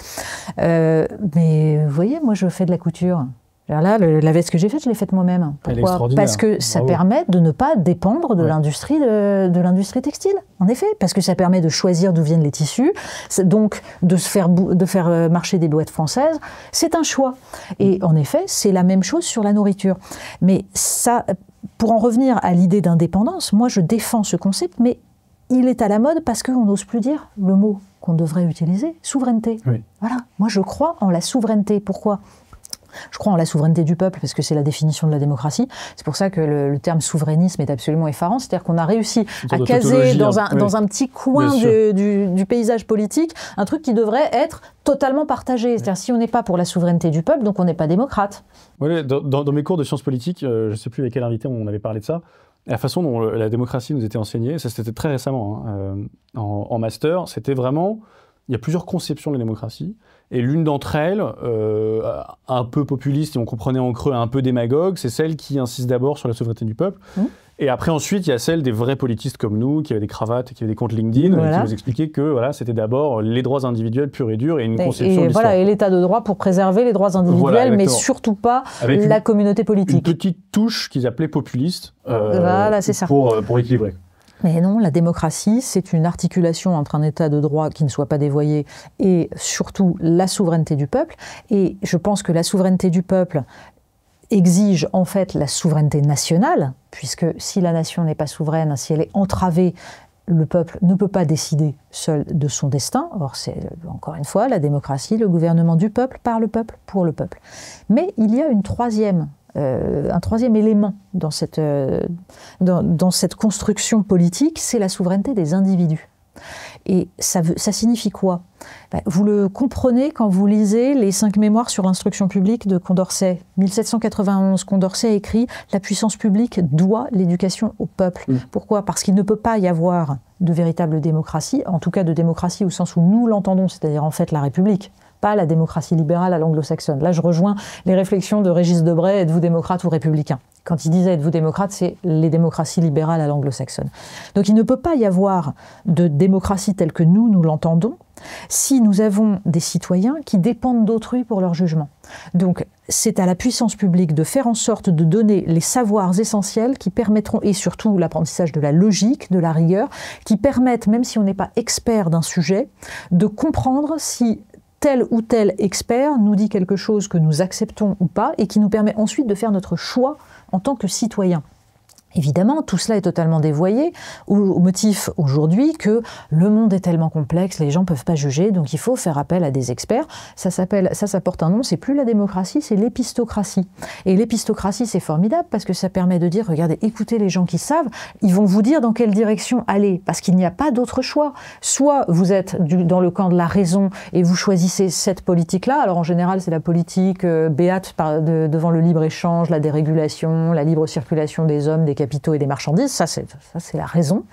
Mais vous voyez, moi je fais de la couture. Alors là, la veste que j'ai faite, je l'ai faite moi-même. Pourquoi ? Parce que ça permet de ne pas dépendre de l'industrie de l'industrie textile. En effet, parce que ça permet de choisir d'où viennent les tissus, donc de faire marcher des boîtes françaises. C'est un choix. Et en effet, c'est la même chose sur la nourriture. Mais ça, pour en revenir à l'idée d'indépendance, moi je défends ce concept, mais il est à la mode parce qu'on n'ose plus dire le mot qu'on devrait utiliser, souveraineté. Oui. Voilà. Moi je crois en la souveraineté. Pourquoi ? Je crois en la souveraineté du peuple parce que c'est la définition de la démocratie. C'est pour ça que le terme souverainisme est absolument effarant. C'est-à-dire qu'on a réussi à caser dans un petit coin du paysage politique un truc qui devrait être totalement partagé. C'est-à-dire si on n'est pas pour la souveraineté du peuple, donc on n'est pas démocrate. Oui, dans mes cours de sciences politiques, je ne sais plus avec quel invité on avait parlé de ça, la façon dont la démocratie nous était enseignée, ça c'était très récemment, hein, en master, c'était vraiment... Il y a plusieurs conceptions de la démocratie, et l'une d'entre elles, un peu populiste, et on comprenait en creux un peu démagogue, c'est celle qui insiste d'abord sur la souveraineté du peuple. Et après, ensuite, il y a celle des vrais politistes comme nous, qui avaient des cravates, qui avaient des comptes LinkedIn, qui nous expliquaient que c'était d'abord les droits individuels purs et durs, et une conception de l'histoire. Et l'état de droit pour préserver les droits individuels, mais surtout pas avec la communauté politique. Une petite touche qu'ils appelaient populiste, c'est ça. Pour équilibrer. Mais non, la démocratie, c'est une articulation entre un état de droit qui ne soit pas dévoyé et surtout la souveraineté du peuple. Et je pense que la souveraineté du peuple exige en fait la souveraineté nationale, puisque si la nation n'est pas souveraine, si elle est entravée, le peuple ne peut pas décider seul de son destin. Or, c'est encore une fois la démocratie, le gouvernement du peuple, par le peuple, pour le peuple. Mais il y a un troisième élément dans cette construction politique, c'est la souveraineté des individus. Et ça signifie quoi ? Vous le comprenez quand vous lisez les 5 mémoires sur l'instruction publique de Condorcet. 1791, Condorcet a écrit « La puissance publique doit l'éducation au peuple ». Pourquoi ? Parce qu'il ne peut pas y avoir de véritable démocratie, en tout cas de démocratie au sens où nous l'entendons, c'est-à-dire en fait la République, pas la démocratie libérale à l'anglo-saxonne. Là, je rejoins les réflexions de Régis Debray, êtes-vous démocrate ou républicain ? Quand il disait êtes-vous démocrate, c'est les démocraties libérales à l'anglo-saxonne. Donc il ne peut pas y avoir de démocratie telle que nous l'entendons si nous avons des citoyens qui dépendent d'autrui pour leur jugement. Donc c'est à la puissance publique de faire en sorte de donner les savoirs essentiels qui permettront, et surtout l'apprentissage de la logique, de la rigueur, qui permettent, même si on n'est pas expert d'un sujet, de comprendre si tel ou tel expert nous dit quelque chose que nous acceptons ou pas et qui nous permet ensuite de faire notre choix en tant que citoyen. Évidemment, tout cela est totalement dévoyé au motif aujourd'hui que le monde est tellement complexe, les gens ne peuvent pas juger, donc il faut faire appel à des experts. Ça porte un nom, c'est plus la démocratie, c'est l'épistocratie. Et l'épistocratie, c'est formidable parce que ça permet de dire, regardez, écoutez les gens qui savent, ils vont vous dire dans quelle direction aller, parce qu'il n'y a pas d'autre choix. Soit vous êtes dans le camp de la raison et vous choisissez cette politique-là, alors en général c'est la politique béate devant le libre-échange, la dérégulation, la libre circulation des hommes, des capitaux et des marchandises, ça c'est la raison.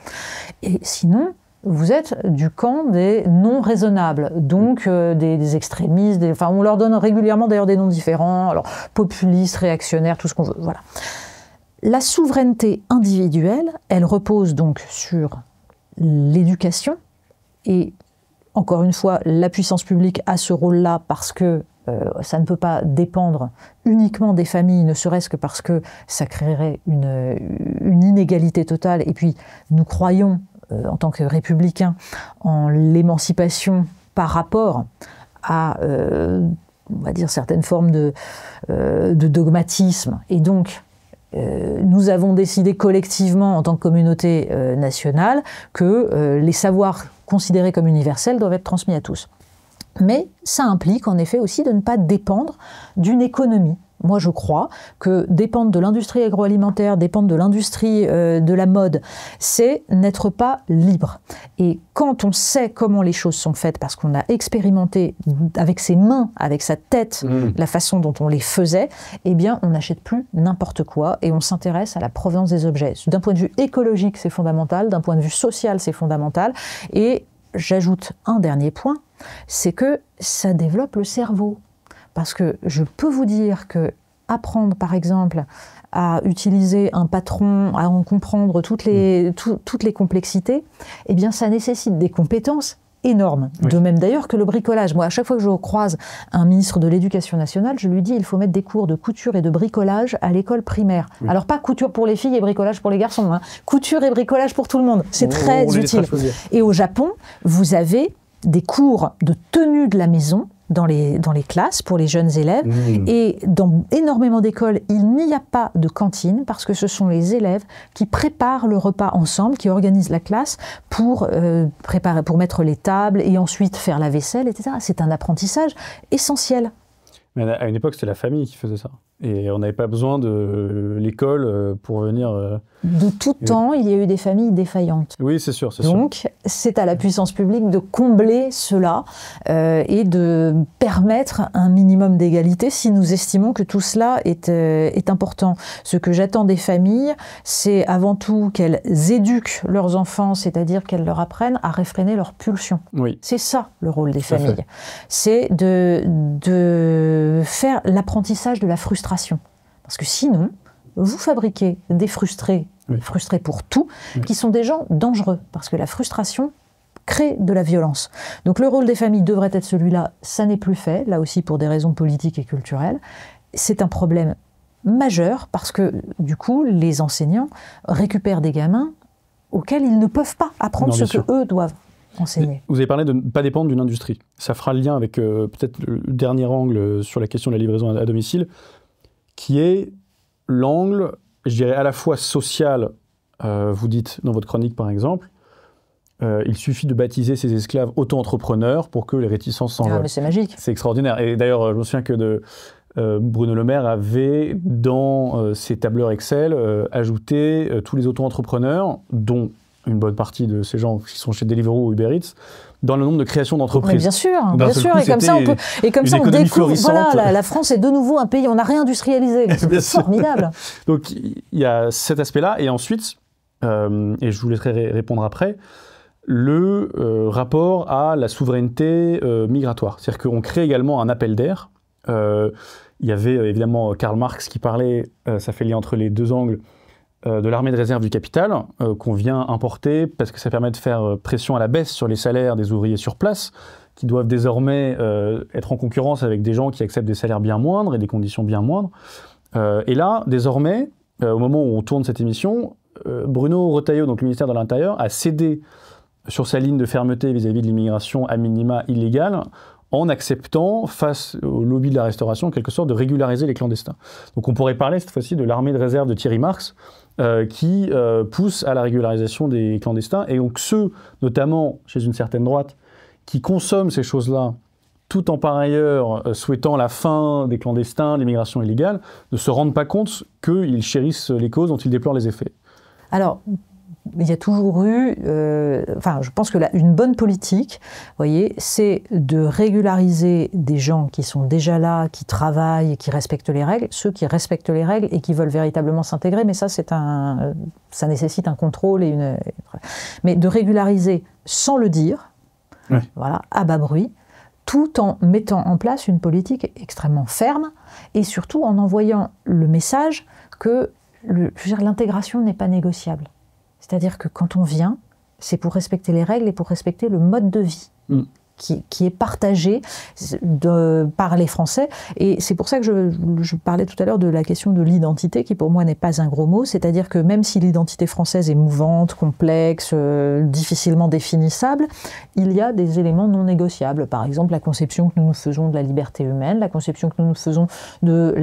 Et sinon, vous êtes du camp des non raisonnables, donc des extrémistes, on leur donne régulièrement d'ailleurs des noms différents, alors populistes, réactionnaires, tout ce qu'on veut, voilà. La souveraineté individuelle, elle repose donc sur l'éducation, et encore une fois, la puissance publique a ce rôle-là parce que ça ne peut pas dépendre uniquement des familles, ne serait-ce que parce que ça créerait une inégalité totale. Et puis, nous croyons, en tant que républicains, en l'émancipation par rapport à on va dire, certaines formes de dogmatisme. Et donc, nous avons décidé collectivement, en tant que communauté nationale, que les savoirs considérés comme universels doivent être transmis à tous. Mais ça implique en effet aussi de ne pas dépendre d'une économie. Moi, je crois que dépendre de l'industrie agroalimentaire, dépendre de l'industrie de la mode, c'est n'être pas libre. Et quand on sait comment les choses sont faites, parce qu'on a expérimenté avec ses mains, avec sa tête, la façon dont on les faisait, eh bien, on n'achète plus n'importe quoi et on s'intéresse à la provenance des objets. D'un point de vue écologique, c'est fondamental. D'un point de vue social, c'est fondamental. Et j'ajoute un dernier point, c'est que ça développe le cerveau. Parce que je peux vous dire que apprendre, par exemple, à utiliser un patron, à en comprendre toutes les complexités, eh bien, ça nécessite des compétences énormes. Oui. De même d'ailleurs que le bricolage. Moi, à chaque fois que je croise un ministre de l'Éducation nationale, je lui dis il faut mettre des cours de couture et de bricolage à l'école primaire. Oui. Alors, pas couture pour les filles et bricolage pour les garçons. Hein. Couture et bricolage pour tout le monde. C'est très utile. Et au Japon, vous avez des cours de tenue de la maison dans les classes pour les jeunes élèves. Et dans énormément d'écoles, il n'y a pas de cantine parce que ce sont les élèves qui préparent le repas ensemble, qui organisent la classe pour mettre les tables et ensuite faire la vaisselle, etc. C'est un apprentissage essentiel. Mais à une époque, c'était la famille qui faisait ça. Et on n'avait pas besoin de l'école pour venir... De tout temps, il y a eu des familles défaillantes. Oui, c'est sûr. Donc, c'est à la puissance publique de combler cela et de permettre un minimum d'égalité si nous estimons que tout cela est important. Ce que j'attends des familles, c'est avant tout qu'elles éduquent leurs enfants, c'est-à-dire qu'elles leur apprennent à réfréner leurs pulsions. Oui. C'est ça, le rôle des familles. C'est de faire l'apprentissage de la frustration. Parce que sinon, vous fabriquez des frustrés, frustrés pour tout, qui sont des gens dangereux. Parce que la frustration crée de la violence. Donc le rôle des familles devrait être celui-là. Ça n'est plus fait, là aussi pour des raisons politiques et culturelles. C'est un problème majeur parce que, du coup, les enseignants récupèrent des gamins auxquels ils ne peuvent pas apprendre ce qu'eux doivent enseigner. Vous avez parlé de ne pas dépendre d'une industrie. Ça fera le lien avec peut-être le dernier angle sur la question de la livraison à domicile, qui est l'angle, je dirais, à la fois social, vous dites dans votre chronique par exemple, il suffit de baptiser ces esclaves auto-entrepreneurs pour que les réticences s'envolent. Ah, mais c'est magique. C'est extraordinaire. Et d'ailleurs, je me souviens que Bruno Le Maire avait, dans ses tableurs Excel, ajouté tous les auto-entrepreneurs, dont une bonne partie de ces gens qui sont chez Deliveroo ou Uber Eats, dans le nombre de créations d'entreprises. Bien sûr, bien sûr. Et comme ça, on découvre. Voilà, la France est de nouveau un pays, on n'a réindustrialisé. C'est formidable. Donc, il y a cet aspect-là. Et ensuite, et je vous laisserai répondre après, le rapport à la souveraineté migratoire. C'est-à-dire qu'on crée également un appel d'air. Il y avait évidemment Karl Marx qui parlait, ça fait lien entre les deux angles, de l'armée de réserve du capital, qu'on vient importer parce que ça permet de faire pression à la baisse sur les salaires des ouvriers sur place, qui doivent désormais être en concurrence avec des gens qui acceptent des salaires bien moindres et des conditions bien moindres. Et là, désormais, au moment où on tourne cette émission, Bruno Retailleau, donc le ministère de l'Intérieur, a cédé sur sa ligne de fermeté vis-à-vis de l'immigration à minima illégale, en acceptant, face au lobby de la restauration, en quelque sorte, de régulariser les clandestins. Donc on pourrait parler cette fois-ci de l'armée de réserve de Thierry Marx, qui pousse à la régularisation des clandestins, et donc ceux, notamment chez une certaine droite, qui consomment ces choses-là, tout en par ailleurs souhaitant la fin des clandestins, l'immigration illégale, ne se rendent pas compte qu'ils chérissent les causes dont ils déplorent les effets. Alors, il y a toujours eu, je pense que une bonne politique, voyez, c'est de régulariser des gens qui sont déjà là, qui travaillent et qui respectent les règles, ceux qui respectent les règles et qui veulent véritablement s'intégrer, mais ça nécessite un contrôle mais de régulariser sans le dire, voilà, à bas bruit, tout en mettant en place une politique extrêmement ferme et surtout en envoyant le message que l'intégration n'est pas négociable. C'est-à-dire que quand on vient, c'est pour respecter les règles et pour respecter le mode de vie qui est partagé par les Français. Et c'est pour ça que je parlais tout à l'heure de la question de l'identité, qui pour moi n'est pas un gros mot. C'est-à-dire que même si l'identité française est mouvante, complexe, difficilement définissable, il y a des éléments non négociables. Par exemple, la conception que nous nous faisons de la liberté humaine, la conception que nous nous faisons de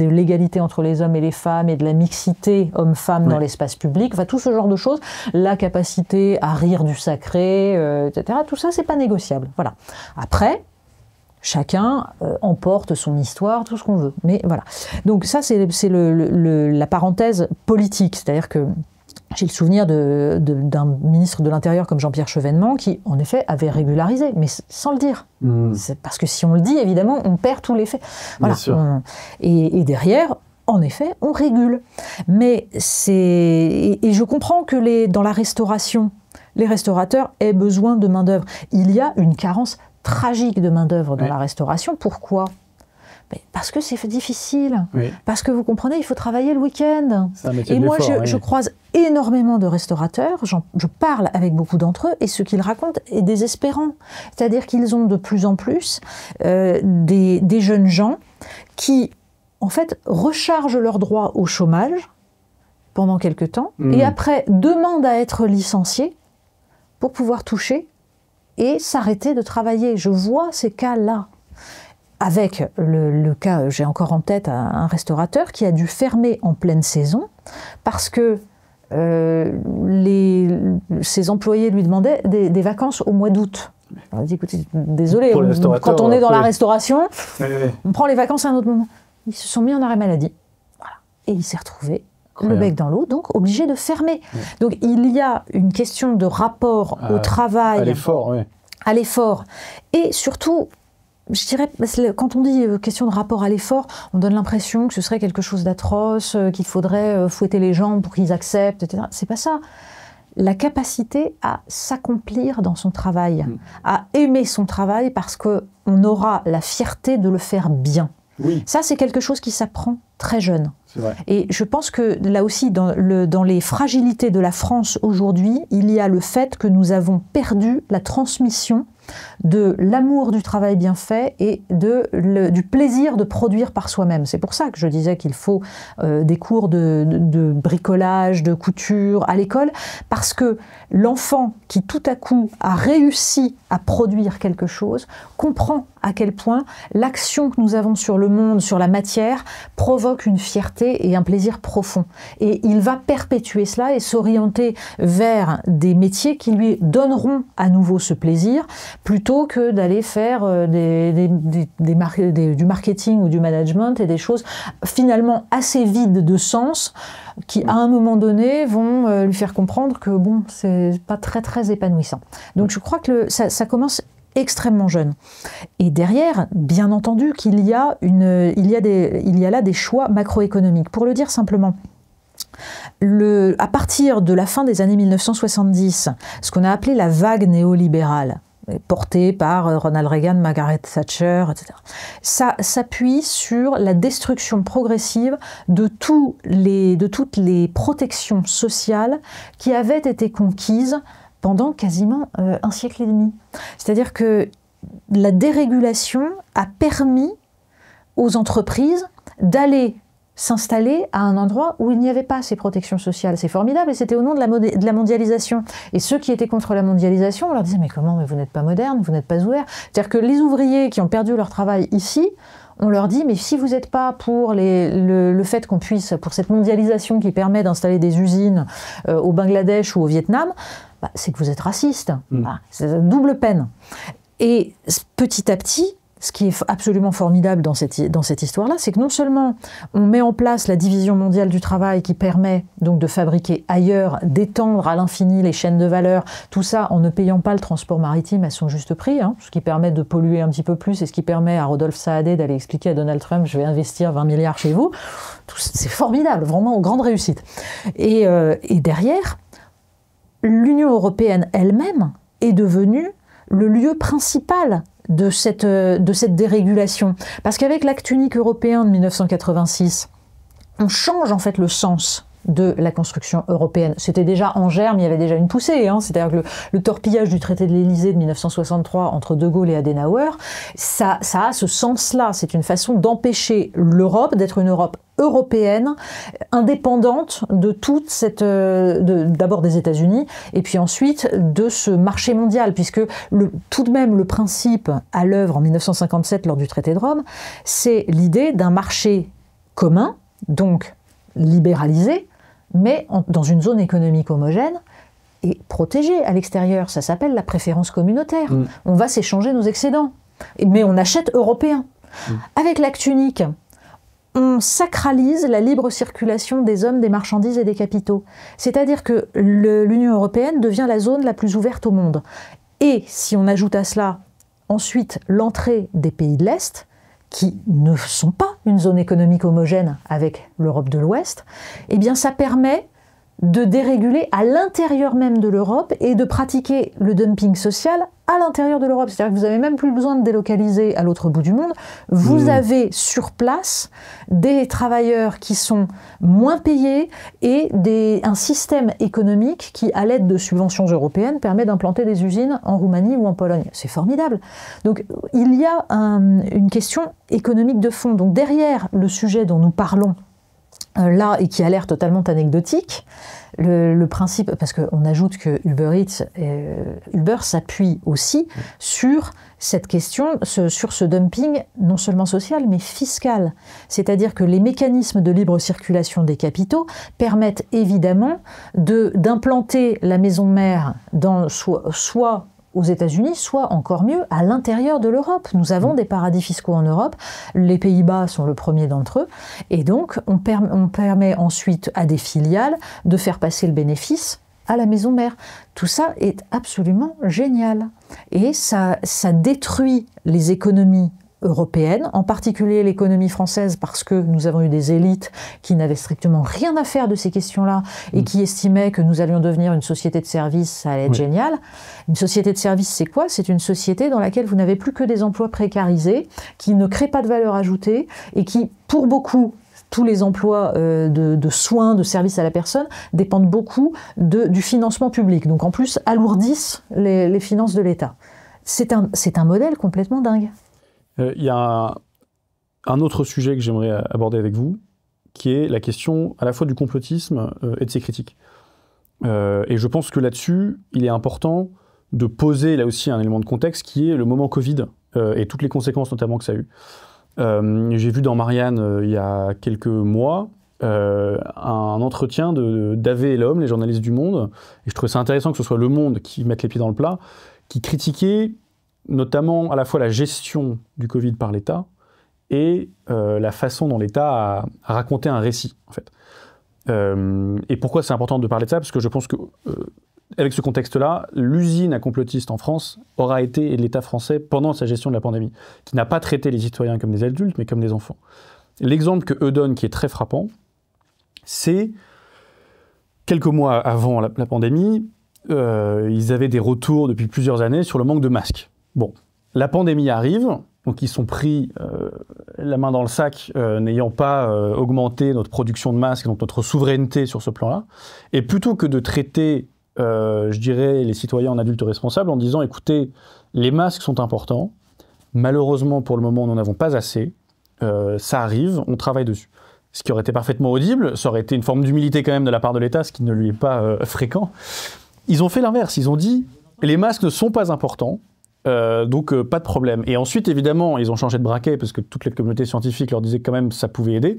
l'égalité entre les hommes et les femmes et de la mixité homme-femme dans l'espace public, enfin tout ce genre de choses, la capacité à rire du sacré, etc. Tout ça, c'est pas négociable. Voilà. Après, chacun emporte son histoire, tout ce qu'on veut. Mais voilà. Donc ça, c'est la parenthèse politique. C'est-à-dire que j'ai le souvenir d'un ministre de l'Intérieur comme Jean-Pierre Chevènement qui, en effet, avait régularisé, mais sans le dire. C'est parce que si on le dit, évidemment, on perd tous les faits. Voilà. Et derrière, en effet, on régule. Mais et je comprends que dans la restauration, les restaurateurs aient besoin de main-d'œuvre. Il y a une carence tragique de main-d'œuvre dans la restauration. Pourquoi ? Parce que c'est difficile. Parce que vous comprenez, il faut travailler le week-end. Et moi, je croise énormément de restaurateurs, je parle avec beaucoup d'entre eux, et ce qu'ils racontent est désespérant. C'est-à-dire qu'ils ont de plus en plus des jeunes gens qui, en fait, rechargent leurs droits au chômage pendant quelque temps, et après demandent à être licenciés pour pouvoir toucher et s'arrêter de travailler. Je vois ces cas-là. Avec le cas, j'ai encore en tête un restaurateur qui a dû fermer en pleine saison parce que ses employés lui demandaient des vacances au mois d'août. On a dit, écoutez, désolé, quand on est dans la restauration, on prend les vacances à un autre moment. Ils se sont mis en arrêt maladie. Voilà. Et il s'est retrouvé le bec dans l'eau, donc obligé de fermer. Donc il y a une question de rapport au travail, à l'effort, et surtout, je dirais, quand on dit question de rapport à l'effort, on donne l'impression que ce serait quelque chose d'atroce, qu'il faudrait fouetter les gens pour qu'ils acceptent, etc. C'est pas ça. La capacité à s'accomplir dans son travail, à aimer son travail parce qu'on aura la fierté de le faire bien. Ça, c'est quelque chose qui s'apprend très jeune. Et je pense que là aussi, dans les fragilités de la France aujourd'hui, il y a le fait que nous avons perdu la transmission de l'amour du travail bien fait et du plaisir de produire par soi-même. C'est pour ça que je disais qu'il faut des cours de bricolage, de couture à l'école, parce que l'enfant qui tout à coup a réussi à produire quelque chose comprend à quel point l'action que nous avons sur le monde, sur la matière, provoque une fierté et un plaisir profond. Et il va perpétuer cela et s'orienter vers des métiers qui lui donneront à nouveau ce plaisir, plutôt que d'aller faire du marketing ou du management et des choses finalement assez vides de sens qui, à un moment donné, vont lui faire comprendre que bon, c'est pas très très épanouissant. Donc je crois que ça commence extrêmement jeune. Et derrière, bien entendu, qu'il y a là des choix macroéconomiques. Pour le dire simplement, à partir de la fin des années 1970, ce qu'on a appelé la vague néolibérale, portée par Ronald Reagan, Margaret Thatcher, etc. Ça s'appuie sur la destruction progressive de toutes les protections sociales qui avaient été conquises pendant quasiment un siècle et demi. C'est-à-dire que la dérégulation a permis aux entreprises d'aller s'installer à un endroit où il n'y avait pas ces protections sociales. C'est formidable, et c'était au nom de la mondialisation. Et ceux qui étaient contre la mondialisation, on leur disait « mais comment, mais vous n'êtes pas moderne, vous n'êtes pas ouvert ». C'est-à-dire que les ouvriers qui ont perdu leur travail ici, on leur dit « mais si vous n'êtes pas pour le fait qu'on puisse, pour cette mondialisation qui permet d'installer des usines au Bangladesh ou au Vietnam, bah, c'est que vous êtes raciste ». Voilà, c'est une double peine. Et petit à petit, ce qui est absolument formidable dans cette histoire-là, c'est que non seulement on met en place la division mondiale du travail qui permet donc de fabriquer ailleurs, d'étendre à l'infini les chaînes de valeur, tout ça en ne payant pas le transport maritime à son juste prix, ce qui permet de polluer un petit peu plus et ce qui permet à Rodolphe Saadé d'aller expliquer à Donald Trump « je vais investir 20 milliards chez vous ». C'est formidable, vraiment grande réussite. Et derrière, l'Union européenne elle-même est devenue le lieu principal de cette dérégulation. Parce qu'avec l'acte unique européen de 1986, on change en fait le sens de la construction européenne. C'était déjà en germe, il y avait déjà une poussée. C'est-à-dire que le torpillage du traité de l'Élysée de 1963 entre De Gaulle et Adenauer, ça a ce sens-là. C'est une façon d'empêcher l'Europe d'être une Europe européenne, indépendante de toute cette... d'abord des États-Unis, et puis ensuite de ce marché mondial, puisque tout de même le principe à l'œuvre en 1957 lors du traité de Rome, c'est l'idée d'un marché commun, donc libéralisé, mais dans une zone économique homogène et protégée à l'extérieur. Ça s'appelle la préférence communautaire. On va s'échanger nos excédents, mais on achète européen. Avec l'acte unique, on sacralise la libre circulation des hommes, des marchandises et des capitaux. C'est-à-dire que l'Union européenne devient la zone la plus ouverte au monde. Et si on ajoute à cela ensuite l'entrée des pays de l'Est, qui ne sont pas une zone économique homogène avec l'Europe de l'Ouest, eh bien ça permet de déréguler à l'intérieur même de l'Europe et de pratiquer le dumping social à l'intérieur de l'Europe. C'est-à-dire que vous n'avez même plus besoin de délocaliser à l'autre bout du monde. Vous avez sur place des travailleurs qui sont moins payés et un système économique qui, à l'aide de subventions européennes, permet d'implanter des usines en Roumanie ou en Pologne. C'est formidable. Donc il y a une question économique de fond. Donc derrière le sujet dont nous parlons là, et qui a l'air totalement anecdotique, le principe, parce qu'on ajoute que Uber s'appuie aussi sur cette question, sur ce dumping non seulement social, mais fiscal. C'est-à-dire que les mécanismes de libre circulation des capitaux permettent évidemment d'implanter la maison mère dans soit aux États-Unis, soit encore mieux à l'intérieur de l'Europe. Nous avons des paradis fiscaux en Europe, les Pays-Bas sont le premier d'entre eux, et donc on permet ensuite à des filiales de faire passer le bénéfice à la maison mère. Tout ça est absolument génial. Et ça détruit les économies européenne, en particulier l'économie française, parce que nous avons eu des élites qui n'avaient strictement rien à faire de ces questions-là et qui estimaient que nous allions devenir une société de services, ça allait être génial. Une société de services, c'est quoi? C'est une société dans laquelle vous n'avez plus que des emplois précarisés, qui ne créent pas de valeur ajoutée et qui, pour beaucoup, tous les emplois de soins, de services à la personne, dépendent beaucoup du financement public. Donc en plus, alourdissent les finances de l'État. C'est un modèle complètement dingue. Il y a un autre sujet que j'aimerais aborder avec vous, qui est la question à la fois du complotisme et de ses critiques. Et je pense que là-dessus, il est important de poser là aussi un élément de contexte qui est le moment Covid et toutes les conséquences notamment que ça a eu. J'ai vu dans Marianne, il y a quelques mois, un entretien d'Ave et l'Homme, les journalistes du Monde, et je trouvais ça intéressant que ce soit Le Monde qui mette les pieds dans le plat, qui critiquait notamment à la fois la gestion du Covid par l'État et la façon dont l'État a raconté un récit, en fait. Et pourquoi c'est important de parler de ça? Parce que je pense que, avec ce contexte-là, l'usine à complotistes en France aura été l'État français pendant sa gestion de la pandémie, qui n'a pas traité les citoyens comme des adultes, mais comme des enfants. L'exemple que eux donnent, qui est très frappant, c'est quelques mois avant la pandémie, ils avaient des retours depuis plusieurs années sur le manque de masques. Bon, la pandémie arrive, donc ils sont pris la main dans le sac, n'ayant pas augmenté notre production de masques, donc notre souveraineté sur ce plan-là. Et plutôt que de traiter, je dirais, les citoyens en adultes responsables en disant, écoutez, les masques sont importants, malheureusement pour le moment nous n'en avons pas assez, ça arrive, on travaille dessus. Ce qui aurait été parfaitement audible, ça aurait été une forme d'humilité quand même de la part de l'État, ce qui ne lui est pas fréquent. Ils ont fait l'inverse, ils ont dit, les masques ne sont pas importants, donc pas de problème. Et ensuite, évidemment, ils ont changé de braquet parce que toute la communauté scientifique leur disait quand même que ça pouvait aider.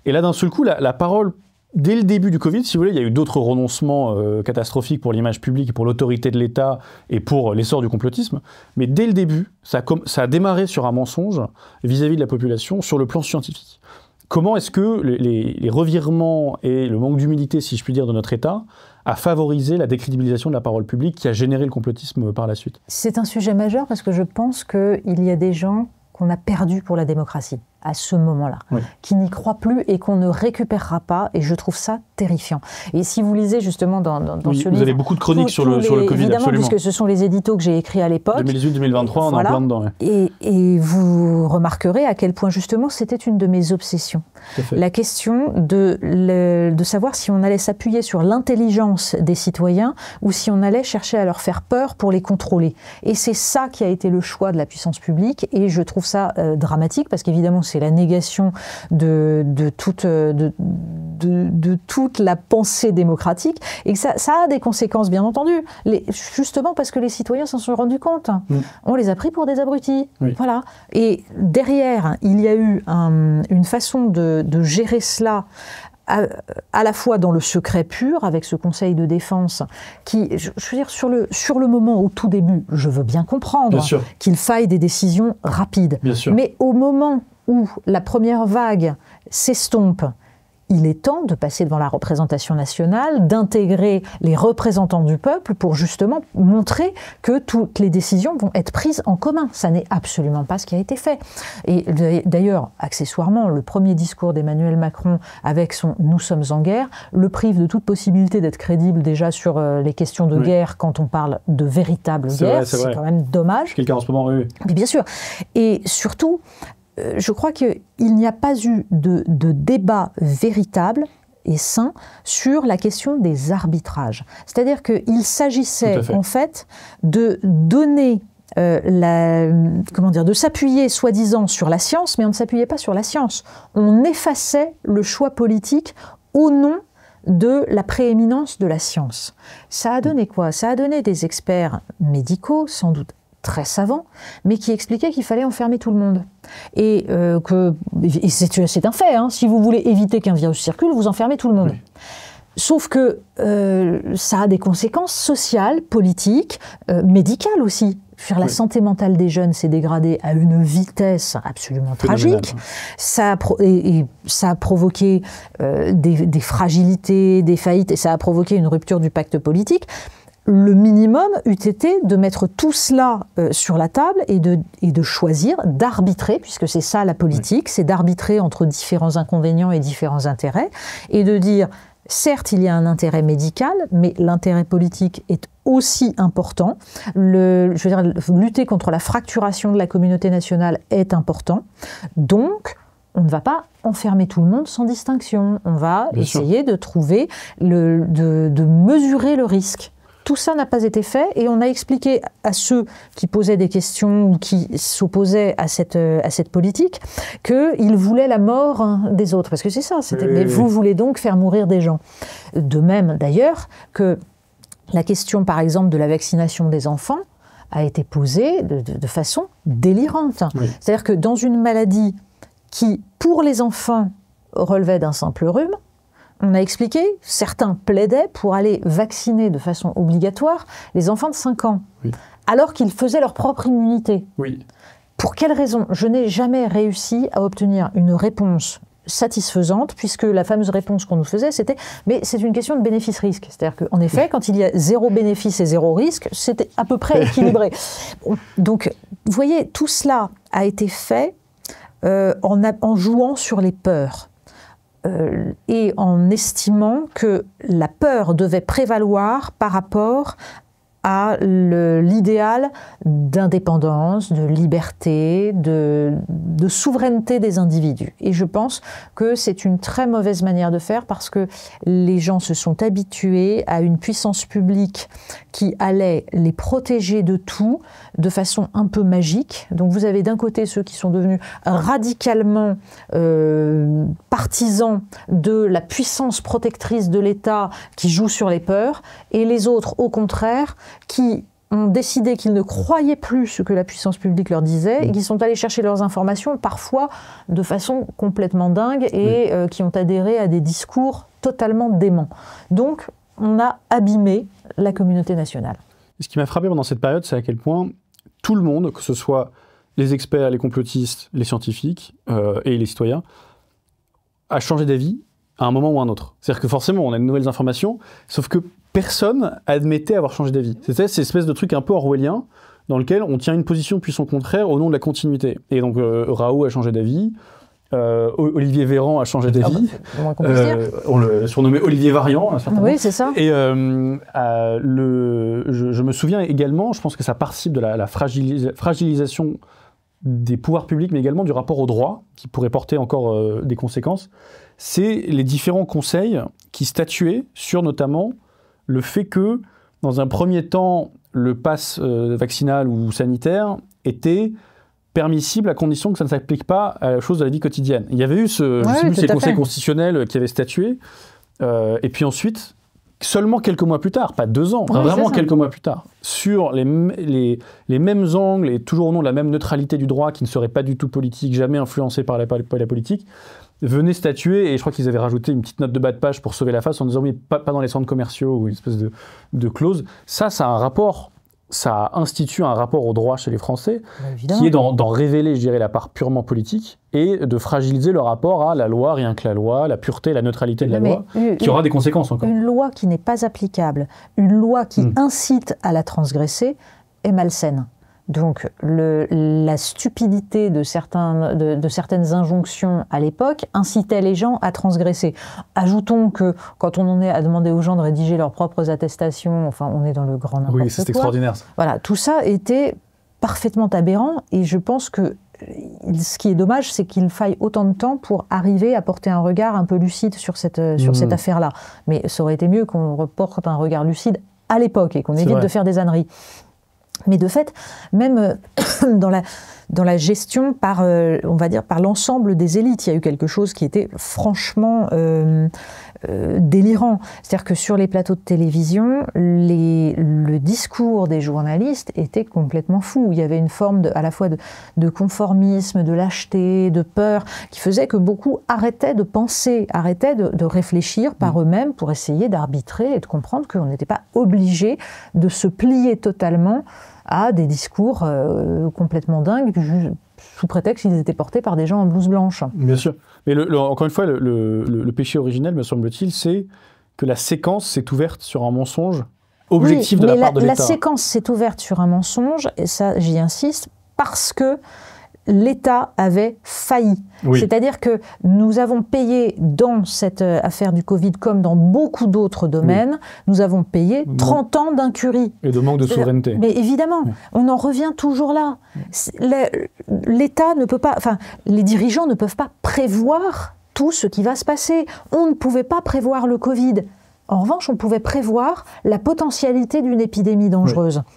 Et là, d'un seul coup, la parole, dès le début du Covid, si vous voulez, il y a eu d'autres renoncements catastrophiques pour l'image publique et pour l'autorité de l'État et pour l'essor du complotisme. Mais dès le début, ça a démarré sur un mensonge vis-à-vis de la population sur le plan scientifique. Comment est-ce que les revirements et le manque d'humilité, si je puis dire, de notre État a favorisé la décrédibilisation de la parole publique qui a généré le complotisme par la suite? C'est un sujet majeur parce que je pense qu'il y a des gens qu'on a perdus pour la démocratie. à ce moment-là, qui n'y croit plus et qu'on ne récupérera pas, et je trouve ça terrifiant. Et si vous lisez justement dans ce livre... Vous avez beaucoup de chroniques sur le Covid, évidemment, absolument. puisque ce sont les éditos que j'ai écrits à l'époque. 2018-2023, on est en plein dedans. Et vous remarquerez à quel point justement c'était une de mes obsessions. La question de savoir si on allait s'appuyer sur l'intelligence des citoyens ou si on allait chercher à leur faire peur pour les contrôler. Et c'est ça qui a été le choix de la puissance publique, et je trouve ça dramatique, parce qu'évidemment c'est la négation de toute la pensée démocratique, et que ça a des conséquences, bien entendu, justement parce que les citoyens s'en sont rendus compte. On les a pris pour des abrutis. Voilà. Et derrière, il y a eu une façon de gérer cela à la fois dans le secret pur, avec ce conseil de défense qui, je veux dire, sur le moment, au tout début, je veux bien comprendre qu'il faille des décisions rapides. Mais au moment où la première vague s'estompe, il est temps de passer devant la représentation nationale, d'intégrer les représentants du peuple pour justement montrer que toutes les décisions vont être prises en commun. Ça n'est absolument pas ce qui a été fait. Et d'ailleurs, accessoirement, le premier discours d'Emmanuel Macron avec son « Nous sommes en guerre » le prive de toute possibilité d'être crédible déjà sur les questions de guerre quand on parle de véritable guerre. C'est quand même dommage. Quelqu'un en ce moment, Mais bien sûr. Et surtout, je crois qu'il n'y a pas eu de débat véritable et sain sur la question des arbitrages. C'est-à-dire qu'il s'agissait en fait de donner de s'appuyer soi-disant sur la science, mais on ne s'appuyait pas sur la science. On effaçait le choix politique au nom de la prééminence de la science. Ça a donné quoi? Ça a donné des experts médicaux, sans doute très savants, mais qui expliquaient qu'il fallait enfermer tout le monde. Et c'est un fait, hein, si vous voulez éviter qu'un virus circule, vous enfermez tout le monde. Sauf que ça a des conséquences sociales, politiques, médicales aussi. La santé mentale des jeunes s'est dégradée à une vitesse absolument tragique. Ça a provoqué des fragilités, des faillites, et ça a provoqué une rupture du pacte politique. Le minimum eût été de mettre tout cela sur la table et de choisir, d'arbitrer, puisque c'est ça la politique, c'est d'arbitrer entre différents inconvénients et différents intérêts, et de dire, certes, il y a un intérêt médical, mais l'intérêt politique est aussi important. Lutter contre la fracturation de la communauté nationale est important. Donc, on ne va pas enfermer tout le monde sans distinction. On va essayer de trouver, de mesurer le risque. Tout ça n'a pas été fait, et on a expliqué à ceux qui posaient des questions ou qui s'opposaient à cette politique qu'ils voulaient la mort des autres. Parce que c'est ça, mais vous voulez donc faire mourir des gens. De même d'ailleurs que la question par exemple de la vaccination des enfants a été posée de façon délirante. C'est-à-dire que dans une maladie qui, pour les enfants, relevait d'un simple rhume, on a expliqué, certains plaidaient pour aller vacciner de façon obligatoire les enfants de 5 ans, alors qu'ils faisaient leur propre immunité. Pour quelle raison? Je n'ai jamais réussi à obtenir une réponse satisfaisante, puisque la fameuse réponse qu'on nous faisait, c'était « mais c'est une question de bénéfice-risque ». C'est-à-dire qu'en effet, quand il y a 0 bénéfice et 0 risque, c'était à peu près équilibré. Donc, vous voyez, tout cela a été fait en jouant sur les peurs. Et en estimant que la peur devait prévaloir par rapport à l'idéal d'indépendance, de liberté, de souveraineté des individus. Et je pense que c'est une très mauvaise manière de faire, parce que les gens se sont habitués à une puissance publique qui allait les protéger de tout de façon un peu magique. Donc vous avez d'un côté ceux qui sont devenus radicalement partisans de la puissance protectrice de l'État qui joue sur les peurs, et les autres, au contraire, qui ont décidé qu'ils ne croyaient plus ce que la puissance publique leur disait, et qui sont allés chercher leurs informations, parfois de façon complètement dingue, et qui ont adhéré à des discours totalement déments. Donc, on a abîmé la communauté nationale. Ce qui m'a frappé pendant cette période, c'est à quel point tout le monde, que ce soit les experts, les complotistes, les scientifiques et les citoyens, a changé d'avis à un moment ou à un autre. C'est-à-dire que forcément, on a de nouvelles informations, sauf que personne admettait avoir changé d'avis. C'était cette espèce de truc un peu orwellien, dans lequel on tient une position puis son contraire au nom de la continuité. Et donc Raoult a changé d'avis, Olivier Véran a changé d'avis. On le surnommait Olivier Variant, certainement. Oui, c'est ça. Et je me souviens également, je pense que ça participe de la fragilisation des pouvoirs publics, mais également du rapport au droit, qui pourrait porter encore des conséquences. C'est les différents conseils qui statuaient sur notamment le fait que, dans un premier temps, le pass vaccinal ou sanitaire était permissible à condition que ça ne s'applique pas à la chose de la vie quotidienne. Il y avait eu je sais plus, c'est le Conseil constitutionnel qui avait statué, et puis ensuite, seulement quelques mois plus tard, pas 2 ans, vraiment quelques mois plus tard, sur les mêmes angles et toujours au nom de la même neutralité du droit qui ne serait pas du tout politique, jamais influencé par la politique, venaient statuer, et je crois qu'ils avaient rajouté une petite note de bas de page pour sauver la face en disant oui, pas dans les centres commerciaux ou une espèce de clause. Ça a un rapport, ça institue un rapport au droit chez les Français qui est d'en révéler, je dirais, la part purement politique et de fragiliser le rapport à la loi, rien que la loi, la pureté, la neutralité de la loi, qui aura des conséquences encore. Une loi qui n'est pas applicable, une loi qui incite à la transgresser est malsaine. Donc la stupidité de certaines injonctions à l'époque incitait les gens à transgresser. Ajoutons que quand on en est à demander aux gens de rédiger leurs propres attestations, enfin on est dans le grand n'importe quoi. Oui, c'est extraordinaire. Ça. Voilà, tout ça était parfaitement aberrant et je pense que ce qui est dommage, c'est qu'il faille autant de temps pour arriver à porter un regard un peu lucide sur cette affaire-là. Mais ça aurait été mieux qu'on reporte un regard lucide à l'époque et qu'on évite de faire des âneries. Mais de fait, même dans la gestion on va dire, par l'ensemble des élites, il y a eu quelque chose qui était franchement délirant. C'est-à-dire que sur les plateaux de télévision, le discours des journalistes était complètement fou. Il y avait une forme à la fois de conformisme, de lâcheté, de peur, qui faisait que beaucoup arrêtaient de penser, arrêtaient de réfléchir par eux-mêmes pour essayer d'arbitrer et de comprendre qu'on n'était pas obligé de se plier totalement à des discours complètement dingues, sous prétexte qu'ils étaient portés par des gens en blouse blanche. Bien sûr. Mais encore une fois, le péché originel, me semble-t-il, c'est que la séquence s'est ouverte sur un mensonge objectif de la part de l'État. La séquence s'est ouverte sur un mensonge, et ça, j'y insiste, parce que l'État avait failli. Oui. C'est-à-dire que nous avons payé dans cette affaire du Covid, comme dans beaucoup d'autres domaines, nous avons payé 30 ans d'incurie. Et de manque de souveraineté. Mais évidemment, on en revient toujours là. L'État ne peut pas, enfin, les dirigeants ne peuvent pas prévoir tout ce qui va se passer. On ne pouvait pas prévoir le Covid. En revanche, on pouvait prévoir la potentialité d'une épidémie dangereuse. Oui.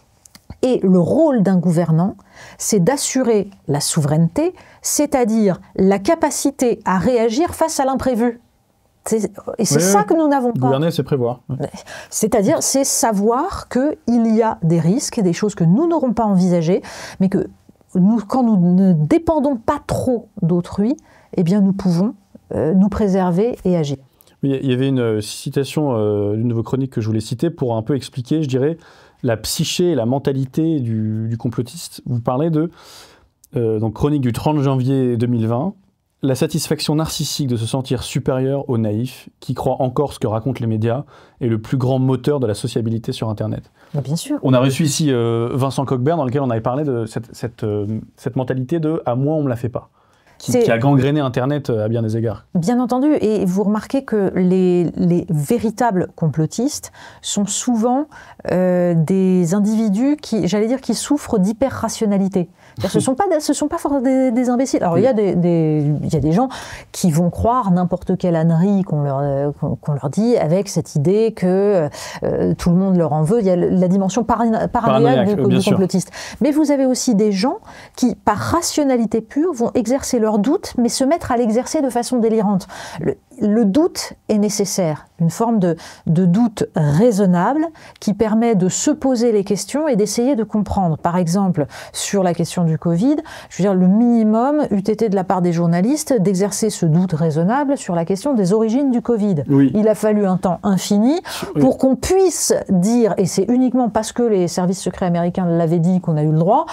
Et le rôle d'un gouvernant, c'est d'assurer la souveraineté, c'est-à-dire la capacité à réagir face à l'imprévu. Et c'est ça que nous n'avons pas. Gouverner, c'est prévoir. C'est-à-dire, c'est savoir qu'il y a des risques, des choses que nous n'aurons pas envisagées, mais que quand nous ne dépendons pas trop d'autrui, eh bien nous pouvons nous préserver et agir. Il y avait une citation d'une de vos chroniques que je voulais citer pour un peu expliquer, je dirais, la psyché et la mentalité du complotiste. Vous parlez donc chronique du 30 janvier 2020, la satisfaction narcissique de se sentir supérieur aux naïfs qui croient encore ce que racontent les médias est le plus grand moteur de la sociabilité sur Internet. Bien sûr. On a reçu ici Vincent Cockbert dans lequel on avait parlé de cette mentalité de « à moi on me la fait pas ». Qui a gangréné Internet à bien des égards. Bien entendu, et vous remarquez que les véritables complotistes sont souvent des individus qui, j'allais dire, qui souffrent d'hyper-rationalité. Ce ne sont pas des imbéciles. Alors, il y a des gens qui vont croire n'importe quelle ânerie qu'on leur dit avec cette idée que tout le monde leur en veut. Il y a la dimension paranoïaque du complotiste. Mais vous avez aussi des gens qui, par rationalité pure, vont exercer leur doute, mais se mettre à l'exercer de façon délirante. Le doute est nécessaire, une forme de doute raisonnable qui permet de se poser les questions et d'essayer de comprendre. Par exemple, sur la question du Covid, je veux dire, le minimum eût été de la part des journalistes d'exercer ce doute raisonnable sur la question des origines du Covid. Oui. Il a fallu un temps infini pour qu'on puisse dire, et c'est uniquement parce que les services secrets américains l'avaient dit qu'on a eu le droit,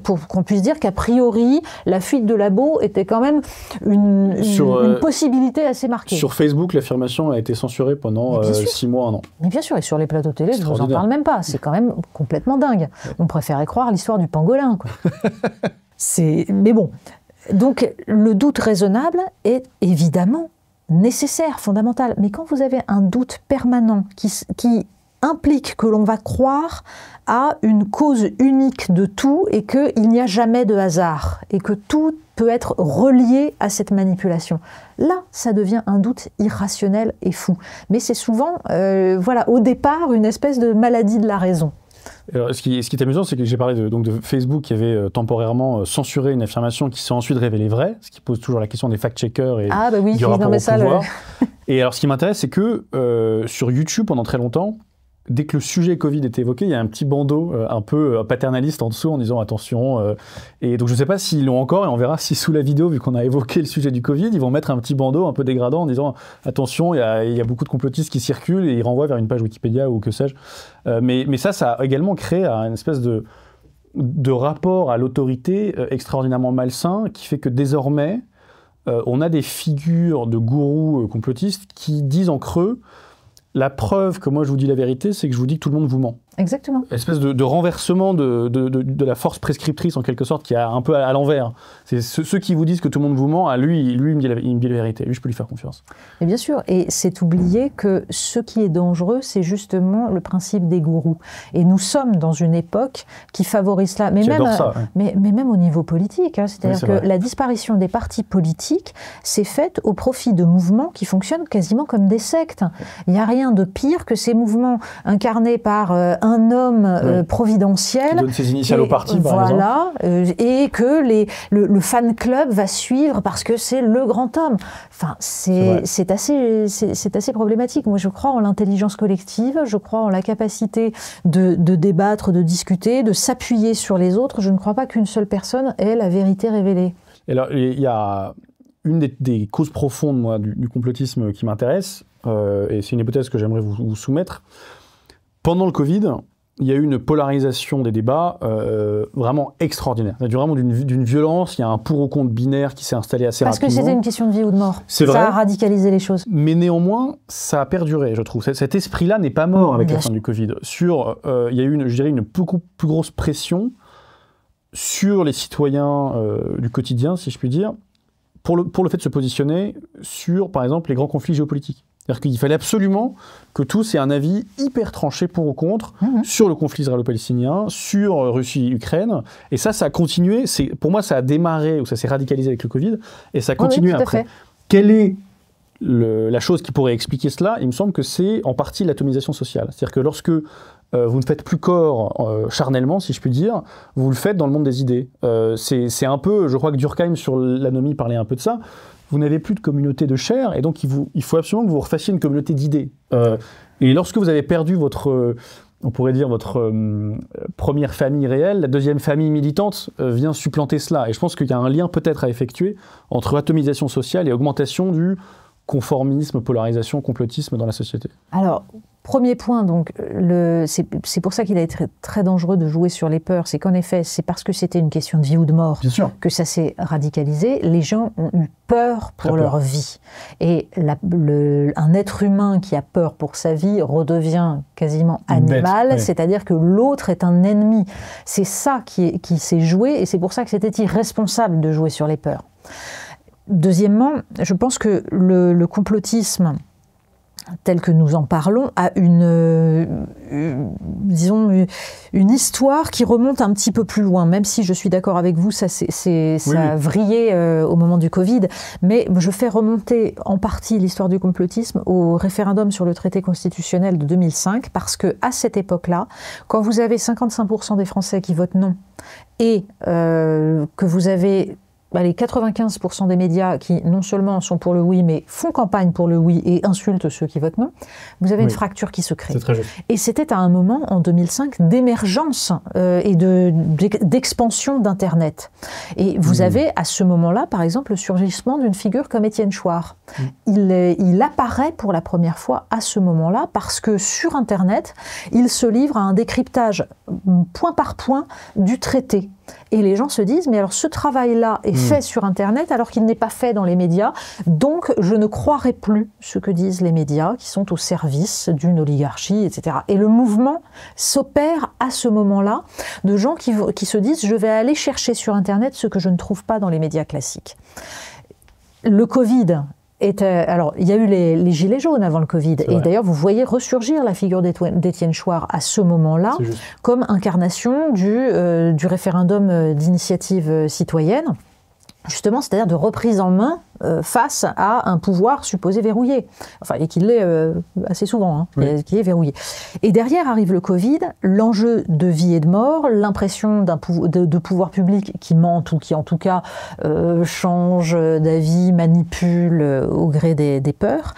pour qu'on puisse dire qu'a priori, la fuite de labo était quand même une possibilité assez marquée. Sur Facebook, l'affirmation a été censurée pendant 6 mois, 1 an. Mais bien sûr, et sur les plateaux télé, je ne vous en parle même pas. C'est quand même complètement dingue. On préférait croire l'histoire du pangolin, quoi. Mais bon, Donc le doute raisonnable est évidemment nécessaire, fondamental. Mais quand vous avez un doute permanent qui implique que l'on va croire à une cause unique de tout et qu'il n'y a jamais de hasard et que tout peut être relié à cette manipulation. Là, ça devient un doute irrationnel et fou. Mais c'est souvent, voilà, au départ, une espèce de maladie de la raison. Alors, ce qui est amusant, c'est que j'ai parlé de Facebook qui avait temporairement censuré une affirmation qui s'est ensuite révélée vraie, ce qui pose toujours la question des fact-checkers et du rapport au pouvoir. Et alors, ce qui m'intéresse, c'est que sur YouTube, pendant très longtemps, dès que le sujet Covid était évoqué, il y a un petit bandeau un peu paternaliste en dessous en disant attention. Et donc je ne sais pas s'ils l'ont encore, et on verra si sous la vidéo, vu qu'on a évoqué le sujet du Covid, ils vont mettre un petit bandeau un peu dégradant en disant attention, il y a beaucoup de complotistes qui circulent, et ils renvoient vers une page Wikipédia ou que sais-je. Mais ça a également créé une espèce de rapport à l'autorité extraordinairement malsain qui fait que désormais, on a des figures de gourous complotistes qui disent en creux la preuve que moi je vous dis la vérité, c'est que je vous dis que tout le monde vous ment. Exactement. Espèce de renversement de la force prescriptrice en quelque sorte qui est un peu à l'envers. C'est ceux qui vous disent que tout le monde vous ment, lui il me dit la vérité. Lui je peux lui faire confiance. Et bien sûr, et c'est oublier que ce qui est dangereux, c'est justement le principe des gourous. Et nous sommes dans une époque qui favorise cela. Mais même au niveau politique. Hein, c'est-à-dire que la disparition des partis politiques s'est faite au profit de mouvements qui fonctionnent quasiment comme des sectes. Il n'y a rien de pire que ces mouvements incarnés par un homme providentiel qui donne ses initiales au parti, par exemple. Et que le fan club va suivre parce que c'est le grand homme. Enfin, c'est assez problématique. Moi, je crois en l'intelligence collective, je crois en la capacité de débattre, de discuter, de s'appuyer sur les autres. Je ne crois pas qu'une seule personne ait la vérité révélée. Et alors, il y a une des causes profondes, moi, du complotisme qui m'intéresse, et c'est une hypothèse que j'aimerais vous soumettre. Pendant le Covid, il y a eu une polarisation des débats vraiment extraordinaire. Il y a vraiment d'une violence, il y a un pour ou contre binaire qui s'est installé assez rapidement. Parce que c'était une question de vie ou de mort. C'est vrai. Ça a radicalisé les choses. Mais néanmoins, ça a perduré, je trouve. Cet esprit-là n'est pas mort avec la fin du Covid. Il y a eu, une beaucoup plus grosse pression sur les citoyens du quotidien, si je puis dire, pour le fait de se positionner sur, par exemple, les grands conflits géopolitiques. C'est-à-dire qu'il fallait absolument que tous aient un avis hyper tranché pour ou contre sur le conflit israélo-palestinien, sur Russie-Ukraine. Et ça a continué. Pour moi, ça a démarré, ou ça s'est radicalisé avec le Covid, et ça a continué après. Quelle est la chose qui pourrait expliquer cela? Il me semble que c'est en partie l'atomisation sociale. C'est-à-dire que lorsque vous ne faites plus corps charnellement, si je puis dire, vous le faites dans le monde des idées. C'est un peu, je crois que Durkheim sur l'anomie parlait un peu de ça. Vous n'avez plus de communauté de chair, et donc il faut absolument que vous refassiez une communauté d'idées. Et lorsque vous avez perdu on pourrait dire votre première famille réelle, la deuxième famille militante vient supplanter cela. Et je pense qu'il y a un lien peut-être à effectuer entre atomisation sociale et augmentation du conformisme, polarisation, complotisme dans la société. Alors, premier point, donc, c'est pour ça qu'il a été très dangereux de jouer sur les peurs. C'est qu'en effet, c'est parce que c'était une question de vie ou de mort que ça s'est radicalisé. Les gens ont eu peur pour leur vie. Et un être humain qui a peur pour sa vie redevient quasiment animal, c'est-à-dire que l'autre est un ennemi. C'est ça qui s'est joué, et c'est pour ça que c'était irresponsable de jouer sur les peurs. Deuxièmement, je pense que le complotisme tel que nous en parlons a disons une histoire qui remonte un petit peu plus loin, même si je suis d'accord avec vous, ça a vrillé au moment du Covid, mais je fais remonter en partie l'histoire du complotisme au référendum sur le traité constitutionnel de 2005, parce que à cette époque-là, quand vous avez 55% des Français qui votent non, et que vous avez les 95% des médias qui non seulement sont pour le oui, mais font campagne pour le oui et insultent ceux qui votent non, vous avez une fracture qui se crée. Et c'était à un moment, en 2005, d'émergence et d'expansion d'Internet. Et vous avez à ce moment-là, par exemple, le surgissement d'une figure comme Étienne Chouard. Il apparaît pour la première fois à ce moment-là parce que sur Internet, il se livre à un décryptage point par point du traité. Et les gens se disent, mais alors ce travail-là est fait sur Internet alors qu'il n'est pas fait dans les médias, donc je ne croirai plus ce que disent les médias qui sont au service d'une oligarchie, etc. Et le mouvement s'opère à ce moment-là de gens qui se disent, je vais aller chercher sur Internet ce que je ne trouve pas dans les médias classiques. Le Covid... Alors, il y a eu les gilets jaunes avant le Covid. Et d'ailleurs, vous voyez ressurgir la figure d'Étienne Chouard à ce moment-là comme incarnation du référendum d'initiative citoyenne. Justement, c'est-à-dire de reprise en main face à un pouvoir supposé verrouillé. Enfin, et qu'il l'est assez souvent, qui est verrouillé. Et derrière arrive le Covid, l'enjeu de vie et de mort, l'impression de pouvoir public qui mente ou qui, en tout cas, change d'avis, manipule au gré des peurs.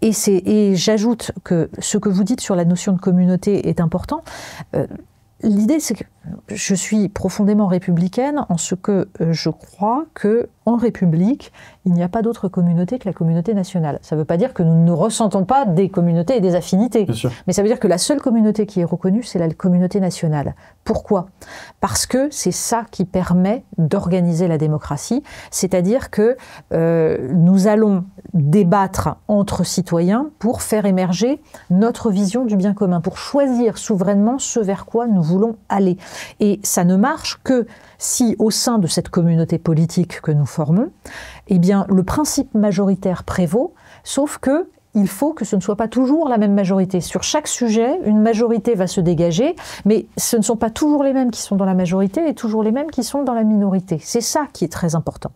Et j'ajoute que ce que vous dites sur la notion de communauté est important. L'idée, c'est que je suis profondément républicaine en ce que je crois qu'en République, il n'y a pas d'autre communauté que la communauté nationale. Ça ne veut pas dire que nous ne ressentons pas des communautés et des affinités. Mais ça veut dire que la seule communauté qui est reconnue, c'est la communauté nationale. Pourquoi ? Parce que c'est ça qui permet d'organiser la démocratie. C'est-à-dire que nous allons débattre entre citoyens pour faire émerger notre vision du bien commun, pour choisir souverainement ce vers quoi nous voulons aller. Et ça ne marche que si, au sein de cette communauté politique que nous formons, eh bien, le principe majoritaire prévaut, sauf que il faut que ce ne soit pas toujours la même majorité. Sur chaque sujet, une majorité va se dégager, mais ce ne sont pas toujours les mêmes qui sont dans la majorité et toujours les mêmes qui sont dans la minorité. C'est ça qui est très important.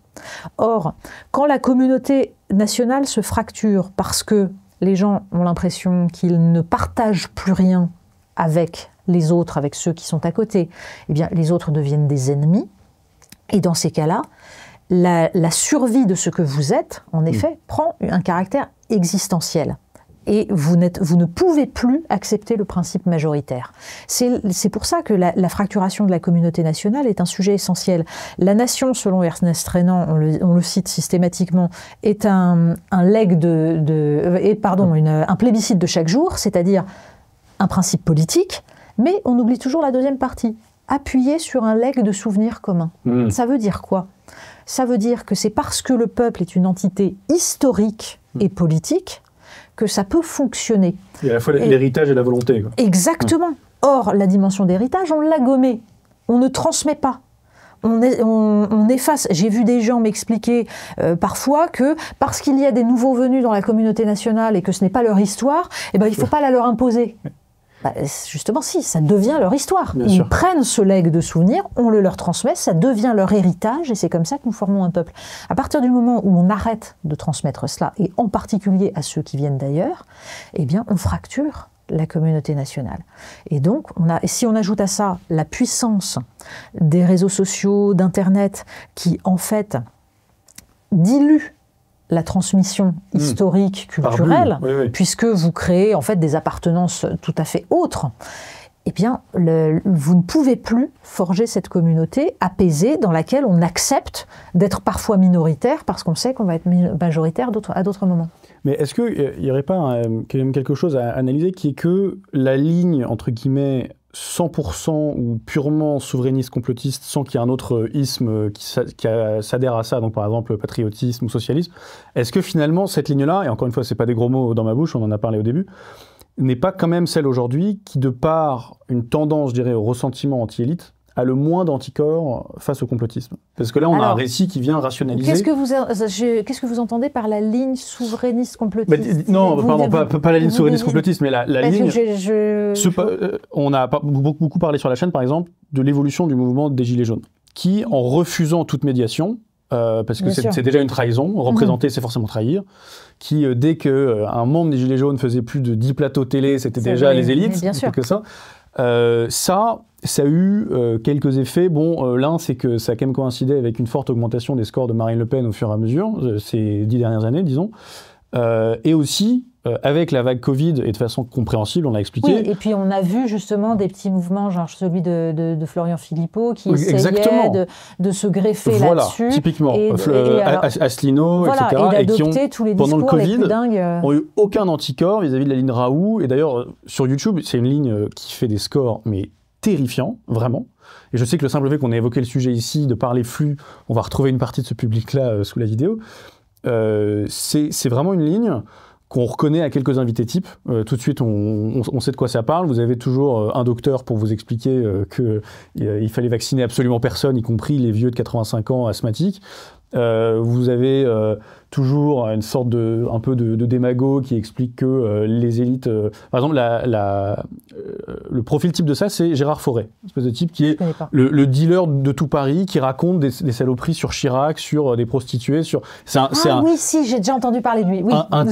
Or, quand la communauté nationale se fracture parce que les gens ont l'impression qu'ils ne partagent plus rien avec les autres, avec ceux qui sont à côté, eh bien, les autres deviennent des ennemis. Et dans ces cas-là, la survie de ce que vous êtes, en effet, prend un caractère existentiel. Et vous ne pouvez plus accepter le principe majoritaire. C'est pour ça que la fracturation de la communauté nationale est un sujet essentiel. La nation, selon Ernest Renan, on le cite systématiquement, est un legs un plébiscite de chaque jour, c'est-à-dire un principe politique, mais on oublie toujours la deuxième partie, appuyer sur un legs de souvenirs communs. Ça veut dire quoi ? Ça veut dire que c'est parce que le peuple est une entité historique et politique que ça peut fonctionner. Il y a à la fois l'héritage et la volonté. Quoi. Exactement. Or, la dimension d'héritage, on l'a gommée. On ne transmet pas. On efface. J'ai vu des gens m'expliquer parfois que parce qu'il y a des nouveaux venus dans la communauté nationale et que ce n'est pas leur histoire, eh ben, il ne faut pas la leur imposer. Bah, justement, si, ça devient leur histoire. Ils prennent ce legs de souvenirs, on le leur transmet, ça devient leur héritage, et c'est comme ça que nous formons un peuple. À partir du moment où on arrête de transmettre cela, et en particulier à ceux qui viennent d'ailleurs, eh bien, on fracture la communauté nationale. Et donc, si on ajoute à ça la puissance des réseaux sociaux, d'Internet, qui, en fait, diluent la transmission historique, culturelle, puisque vous créez en fait des appartenances tout à fait autres, eh bien, vous ne pouvez plus forger cette communauté apaisée dans laquelle on accepte d'être parfois minoritaire parce qu'on sait qu'on va être majoritaire à d'autres moments. Mais est-ce qu'il n'y aurait pas quelque chose à analyser qui est que la ligne, entre guillemets, 100% ou purement souverainiste complotiste sans qu'il y ait un autre isme qui s'adhère à ça, donc par exemple patriotisme ou socialisme, est-ce que finalement cette ligne-là, et encore une fois c'est pas des gros mots dans ma bouche, on en a parlé au début, n'est pas quand même celle aujourd'hui qui, de par une tendance, je dirais, au ressentiment anti-élite, a le moins d'anticorps face au complotisme? Parce que là, on a un récit qui vient rationaliser... Qu'est-ce que vous entendez par la ligne souverainiste complotiste? Non, pardon, pas la ligne souverainiste complotiste, mais la ligne... On a beaucoup parlé sur la chaîne, par exemple, de l'évolution du mouvement des Gilets jaunes, qui, en refusant toute médiation, parce que c'est déjà une trahison, représenter, c'est forcément trahir, qui, dès qu'un membre des Gilets jaunes faisait plus de 10 plateaux télé, c'était déjà les élites, c'est que ça. Ça a eu quelques effets. Bon, l'un, c'est que ça a quand même coïncidé avec une forte augmentation des scores de Marine Le Pen au fur et à mesure, ces 10 dernières années, disons. Et aussi, avec la vague Covid, et de façon compréhensible, on l'a expliqué. Oui, et puis on a vu justement des petits mouvements, genre celui de Florian Philippot, qui essayait de se greffer là-dessus. Typiquement, Asselineau, voilà, etc. Et d'adopter tous les pendant discours le Covid, les plus dingues. n'ont eu aucun anticorps vis-à-vis de la ligne Raoult. Et d'ailleurs, sur YouTube, c'est une ligne qui fait des scores, mais terrifiant, vraiment. Et je sais que le simple fait qu'on ait évoqué le sujet ici, de parler flux, on va retrouver une partie de ce public-là sous la vidéo. C'est vraiment une ligne qu'on reconnaît à quelques invités types. Tout de suite, on sait de quoi ça parle. Vous avez toujours un docteur pour vous expliquer qu'il fallait vacciner absolument personne, y compris les vieux de 85 ans asthmatiques. Vous avez toujours une sorte un peu de démago qui explique que les élites... par exemple, le profil type de ça, c'est Gérard Fauré, une espèce de type qui est le dealer de tout Paris, qui raconte des saloperies sur Chirac, sur des prostituées, sur... Oui, si, j'ai déjà entendu parler de lui. Oui, un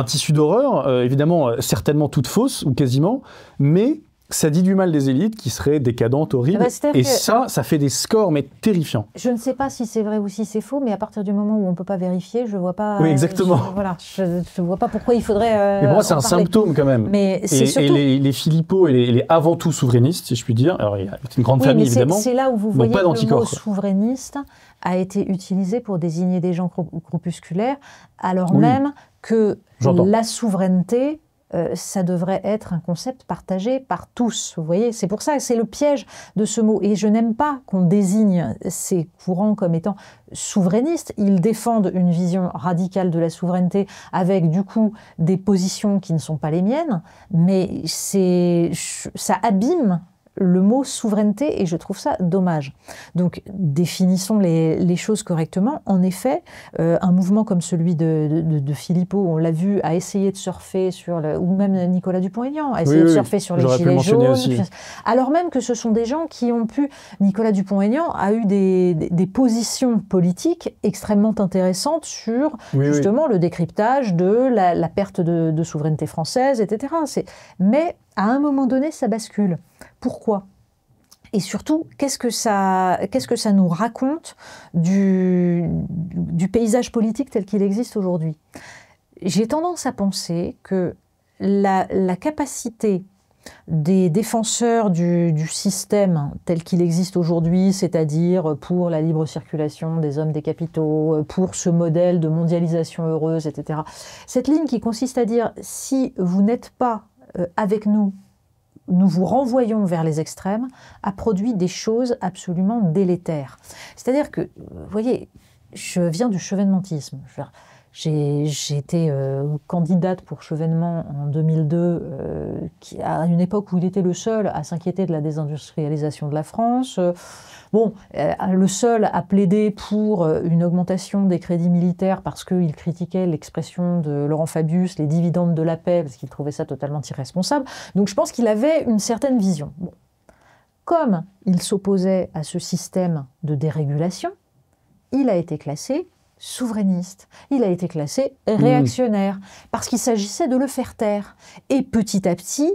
tissu d'horreur, évidemment, certainement toute fausse, ou quasiment, mais... ça dit du mal des élites qui seraient décadentes, horribles. Et ça fait des scores, mais terrifiants. Je ne sais pas si c'est vrai ou si c'est faux, mais à partir du moment où on ne peut pas vérifier, je ne vois pas... Oui, exactement. Je ne vois pas pourquoi il faudrait... mais pour moi, c'est un symptôme, quand même. Mais surtout... et les Philippot, et les avant tout souverainistes, si je puis dire, alors il y a une grande famille, évidemment, c'est là où vous voyez que le mot souverainiste a été utilisé pour désigner des gens groupusculaires, alors même que la souveraineté... ça devrait être un concept partagé par tous, vous voyez. C'est pour ça que c'est le piège de ce mot. Et je n'aime pas qu'on désigne ces courants comme étant souverainistes. Ils défendent une vision radicale de la souveraineté avec, du coup, des positions qui ne sont pas les miennes, mais ça abîme le mot souveraineté et je trouve ça dommage. Donc définissons les choses correctement. En effet, un mouvement comme celui de Philippot, on l'a vu, a essayé de surfer sur, ou même Nicolas Dupont-Aignan, a essayé de surfer sur les gilets jaunes, alors même que ce sont des gens qui ont pu... Nicolas Dupont-Aignan a eu des positions politiques extrêmement intéressantes sur justement le décryptage de la perte de souveraineté française, etc. Mais à un moment donné, ça bascule. Pourquoi ? Et surtout, qu'est-ce que ça nous raconte du paysage politique tel qu'il existe aujourd'hui ? J'ai tendance à penser que la capacité des défenseurs du système tel qu'il existe aujourd'hui, c'est-à-dire pour la libre circulation des hommes des capitaux, pour ce modèle de mondialisation heureuse, etc. Cette ligne qui consiste à dire, si vous n'êtes pas avec nous, nous vous renvoyons vers les extrêmes, a produit des choses absolument délétères. C'est-à-dire que, vous voyez, je viens du chevènementisme. J'ai été candidate pour Chevènement en 2002, à une époque où il était le seul à s'inquiéter de la désindustrialisation de la France. Le seul à plaider pour une augmentation des crédits militaires parce qu'il critiquait l'expression de Laurent Fabius, les dividendes de la paix, parce qu'il trouvait ça totalement irresponsable. Donc je pense qu'il avait une certaine vision. Bon. Comme il s'opposait à ce système de dérégulation, il a été classé souverainiste, il a été classé réactionnaire, parce qu'il s'agissait de le faire taire. Et petit à petit,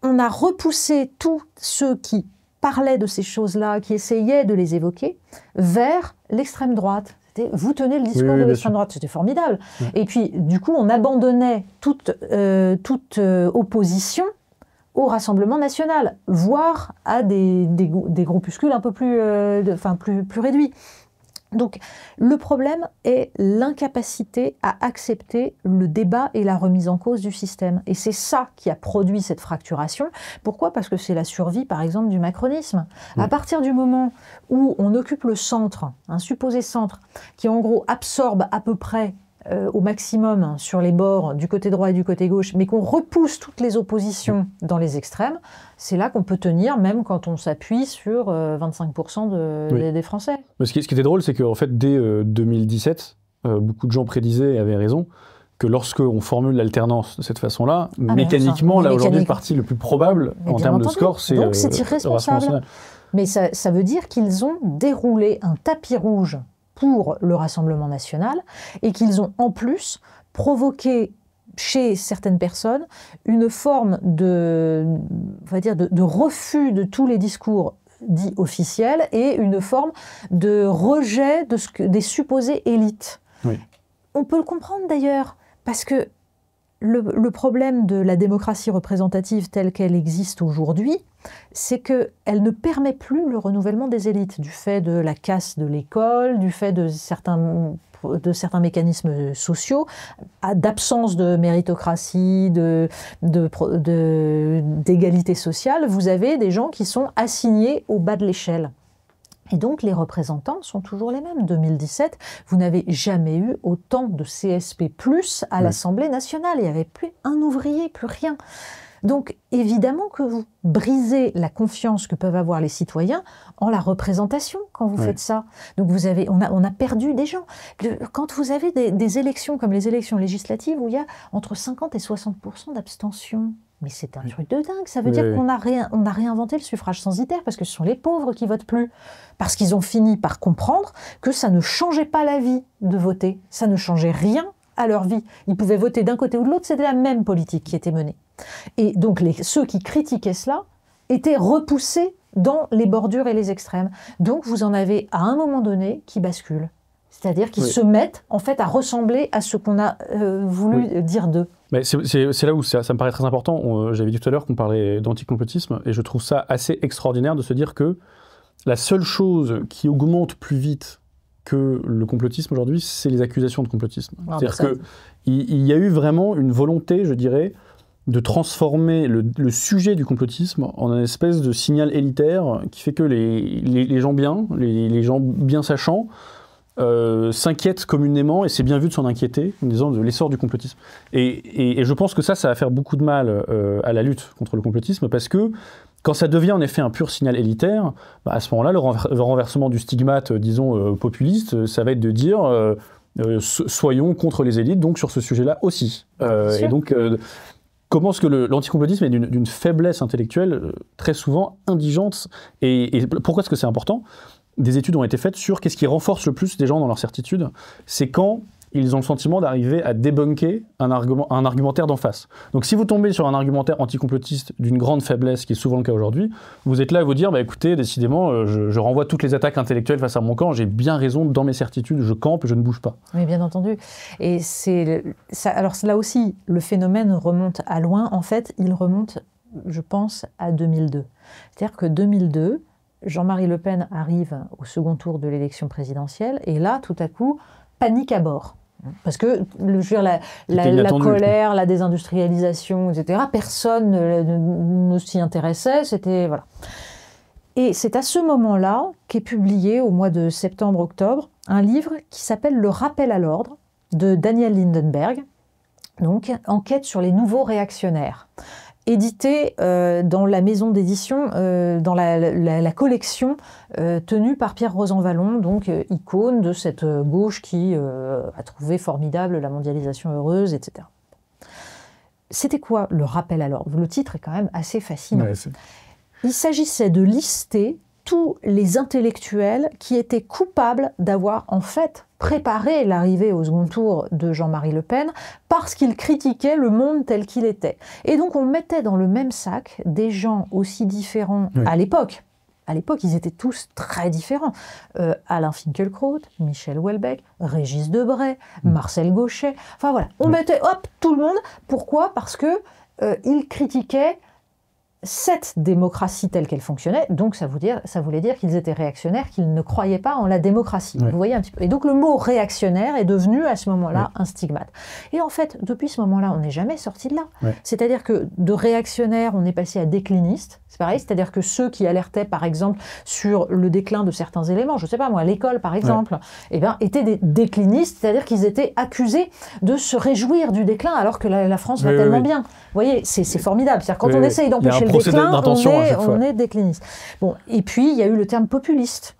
on a repoussé tous ceux qui parlaient de ces choses-là, qui essayaient de les évoquer, vers l'extrême droite. Vous tenez le discours de l'extrême droite, c'était formidable. Ouais. Et puis, du coup, on abandonnait toute opposition au Rassemblement national, voire à des groupuscules un peu plus réduits. Donc, le problème est l'incapacité à accepter le débat et la remise en cause du système. Et c'est ça qui a produit cette fracturation. Pourquoi ? Parce que c'est la survie, par exemple, du macronisme. À partir du moment où on occupe le centre, un supposé centre, qui en gros absorbe à peu près au maximum sur les bords du côté droit et du côté gauche, mais qu'on repousse toutes les oppositions dans les extrêmes, c'est là qu'on peut tenir, même quand on s'appuie sur 25% des Français. Mais ce qui était drôle, c'est qu'en fait, dès 2017, beaucoup de gens prédisaient, et avaient raison, que lorsqu'on formule l'alternance de cette façon-là, mécaniquement, là aujourd'hui, le parti le plus probable en termes de score, c'est donc c'est irresponsable. Mais ça veut dire qu'ils ont déroulé un tapis rouge pour le Rassemblement national et qu'ils ont en plus provoqué chez certaines personnes une forme de refus de tous les discours dits officiels et une forme de rejet des supposées élites. Oui. On peut le comprendre d'ailleurs, parce que le problème de la démocratie représentative telle qu'elle existe aujourd'hui, c'est qu'elle ne permet plus le renouvellement des élites, du fait de la casse de l'école, du fait de certains mécanismes sociaux, d'absence de méritocratie, d'égalité sociale. Vous avez des gens qui sont assignés au bas de l'échelle. Et donc, les représentants sont toujours les mêmes. 2017, vous n'avez jamais eu autant de CSP+, à l'Assemblée nationale. Il n'y avait plus un ouvrier, plus rien. Donc, évidemment que vous brisez la confiance que peuvent avoir les citoyens en la représentation quand vous faites ça. Donc, on a perdu des gens. Quand vous avez des élections comme les élections législatives où il y a entre 50 et 60% d'abstention, mais c'est un truc de dingue. Ça veut dire qu'on a réinventé le suffrage censitaire parce que ce sont les pauvres qui votent plus. Parce qu'ils ont fini par comprendre que ça ne changeait pas la vie de voter. Ça ne changeait rien à leur vie. Ils pouvaient voter d'un côté ou de l'autre, c'était la même politique qui était menée. Et donc ceux qui critiquaient cela étaient repoussés dans les bordures et les extrêmes. Donc vous en avez à un moment donné qui basculent. C'est-à-dire qu'ils se mettent en fait à ressembler à ce qu'on a voulu dire d'eux. Mais c'est là où ça me paraît très important. J'avais dit tout à l'heure qu'on parlait d'anticomplotisme, et je trouve ça assez extraordinaire de se dire que la seule chose qui augmente plus vite que le complotisme aujourd'hui, c'est les accusations de complotisme. C'est-à-dire qu'il y a eu vraiment une volonté, je dirais, de transformer le sujet du complotisme en une espèce de signal élitaire qui fait que les gens bien, les gens bien sachants, s'inquiètent communément, et c'est bien vu de s'en inquiéter, en disant de l'essor du complotisme. Et je pense que ça va faire beaucoup de mal à la lutte contre le complotisme, parce que quand ça devient en effet un pur signal élitaire, à ce moment-là, le renversement du stigmate, disons, populiste, ça va être de dire soyons contre les élites, donc sur ce sujet-là aussi. Et donc, comment est-ce que l'anticomplotisme est d'une faiblesse intellectuelle très souvent indigente, et pourquoi est-ce que c'est important ? Des études ont été faites sur qu'est-ce qui renforce le plus des gens dans leur certitude. C'est quand ils ont le sentiment d'arriver à débunker un argumentaire d'en face. Donc si vous tombez sur un argumentaire anticomplotiste d'une grande faiblesse, qui est souvent le cas aujourd'hui, vous êtes là à vous dire, écoutez, décidément, je renvoie toutes les attaques intellectuelles face à mon camp, j'ai bien raison dans mes certitudes, je campe, je ne bouge pas. Oui, bien entendu. Et alors là aussi, le phénomène remonte à loin. En fait, il remonte, je pense, à 2002. C'est-à-dire que 2002, Jean-Marie Le Pen arrive au second tour de l'élection présidentielle, et là, tout à coup, panique à bord. Parce que la colère, la désindustrialisation, etc., personne ne s'y intéressait, c'était... Voilà. Et c'est à ce moment-là qu'est publié, au mois de septembre-octobre, un livre qui s'appelle « Le rappel à l'ordre » de Daniel Lindenberg, donc enquête sur les nouveaux réactionnaires, édité dans la maison d'édition, dans la collection tenue par Pierre Rosanvallon, donc icône de cette gauche qui a trouvé formidable la mondialisation heureuse, etc. C'était quoi le rappel à l'ordre ? Le titre est quand même assez fascinant. Ouais, il s'agissait de lister tous les intellectuels qui étaient coupables d'avoir en fait préparé l'arrivée au second tour de Jean-Marie Le Pen parce qu'ils critiquaient le monde tel qu'il était. Et donc on mettait dans le même sac des gens aussi différents à l'époque. À l'époque, ils étaient tous très différents. Alain Finkielkraut, Michel Houellebecq, Régis Debray, Marcel Gauchet. Enfin voilà, on mettait tout le monde. Pourquoi ? Parce que ils critiquaient cette démocratie telle qu'elle fonctionnait, donc ça voulait dire qu'ils étaient réactionnaires, qu'ils ne croyaient pas en la démocratie. Vous voyez un petit peu. Et donc le mot réactionnaire est devenu à ce moment-là un stigmate. Et en fait, depuis ce moment-là, on n'est jamais sorti de là. C'est-à-dire que de réactionnaire, on est passé à décliniste. C'est pareil, c'est-à-dire que ceux qui alertaient, par exemple, sur le déclin de certains éléments, je ne sais pas moi, l'école par exemple, étaient des déclinistes, c'est-à-dire qu'ils étaient accusés de se réjouir du déclin alors que la France va tellement bien. Vous voyez, c'est formidable. C'est-à-dire quand on essaye d'empêcher le déclin, on est décliniste. Bon, et puis il y a eu le terme populiste.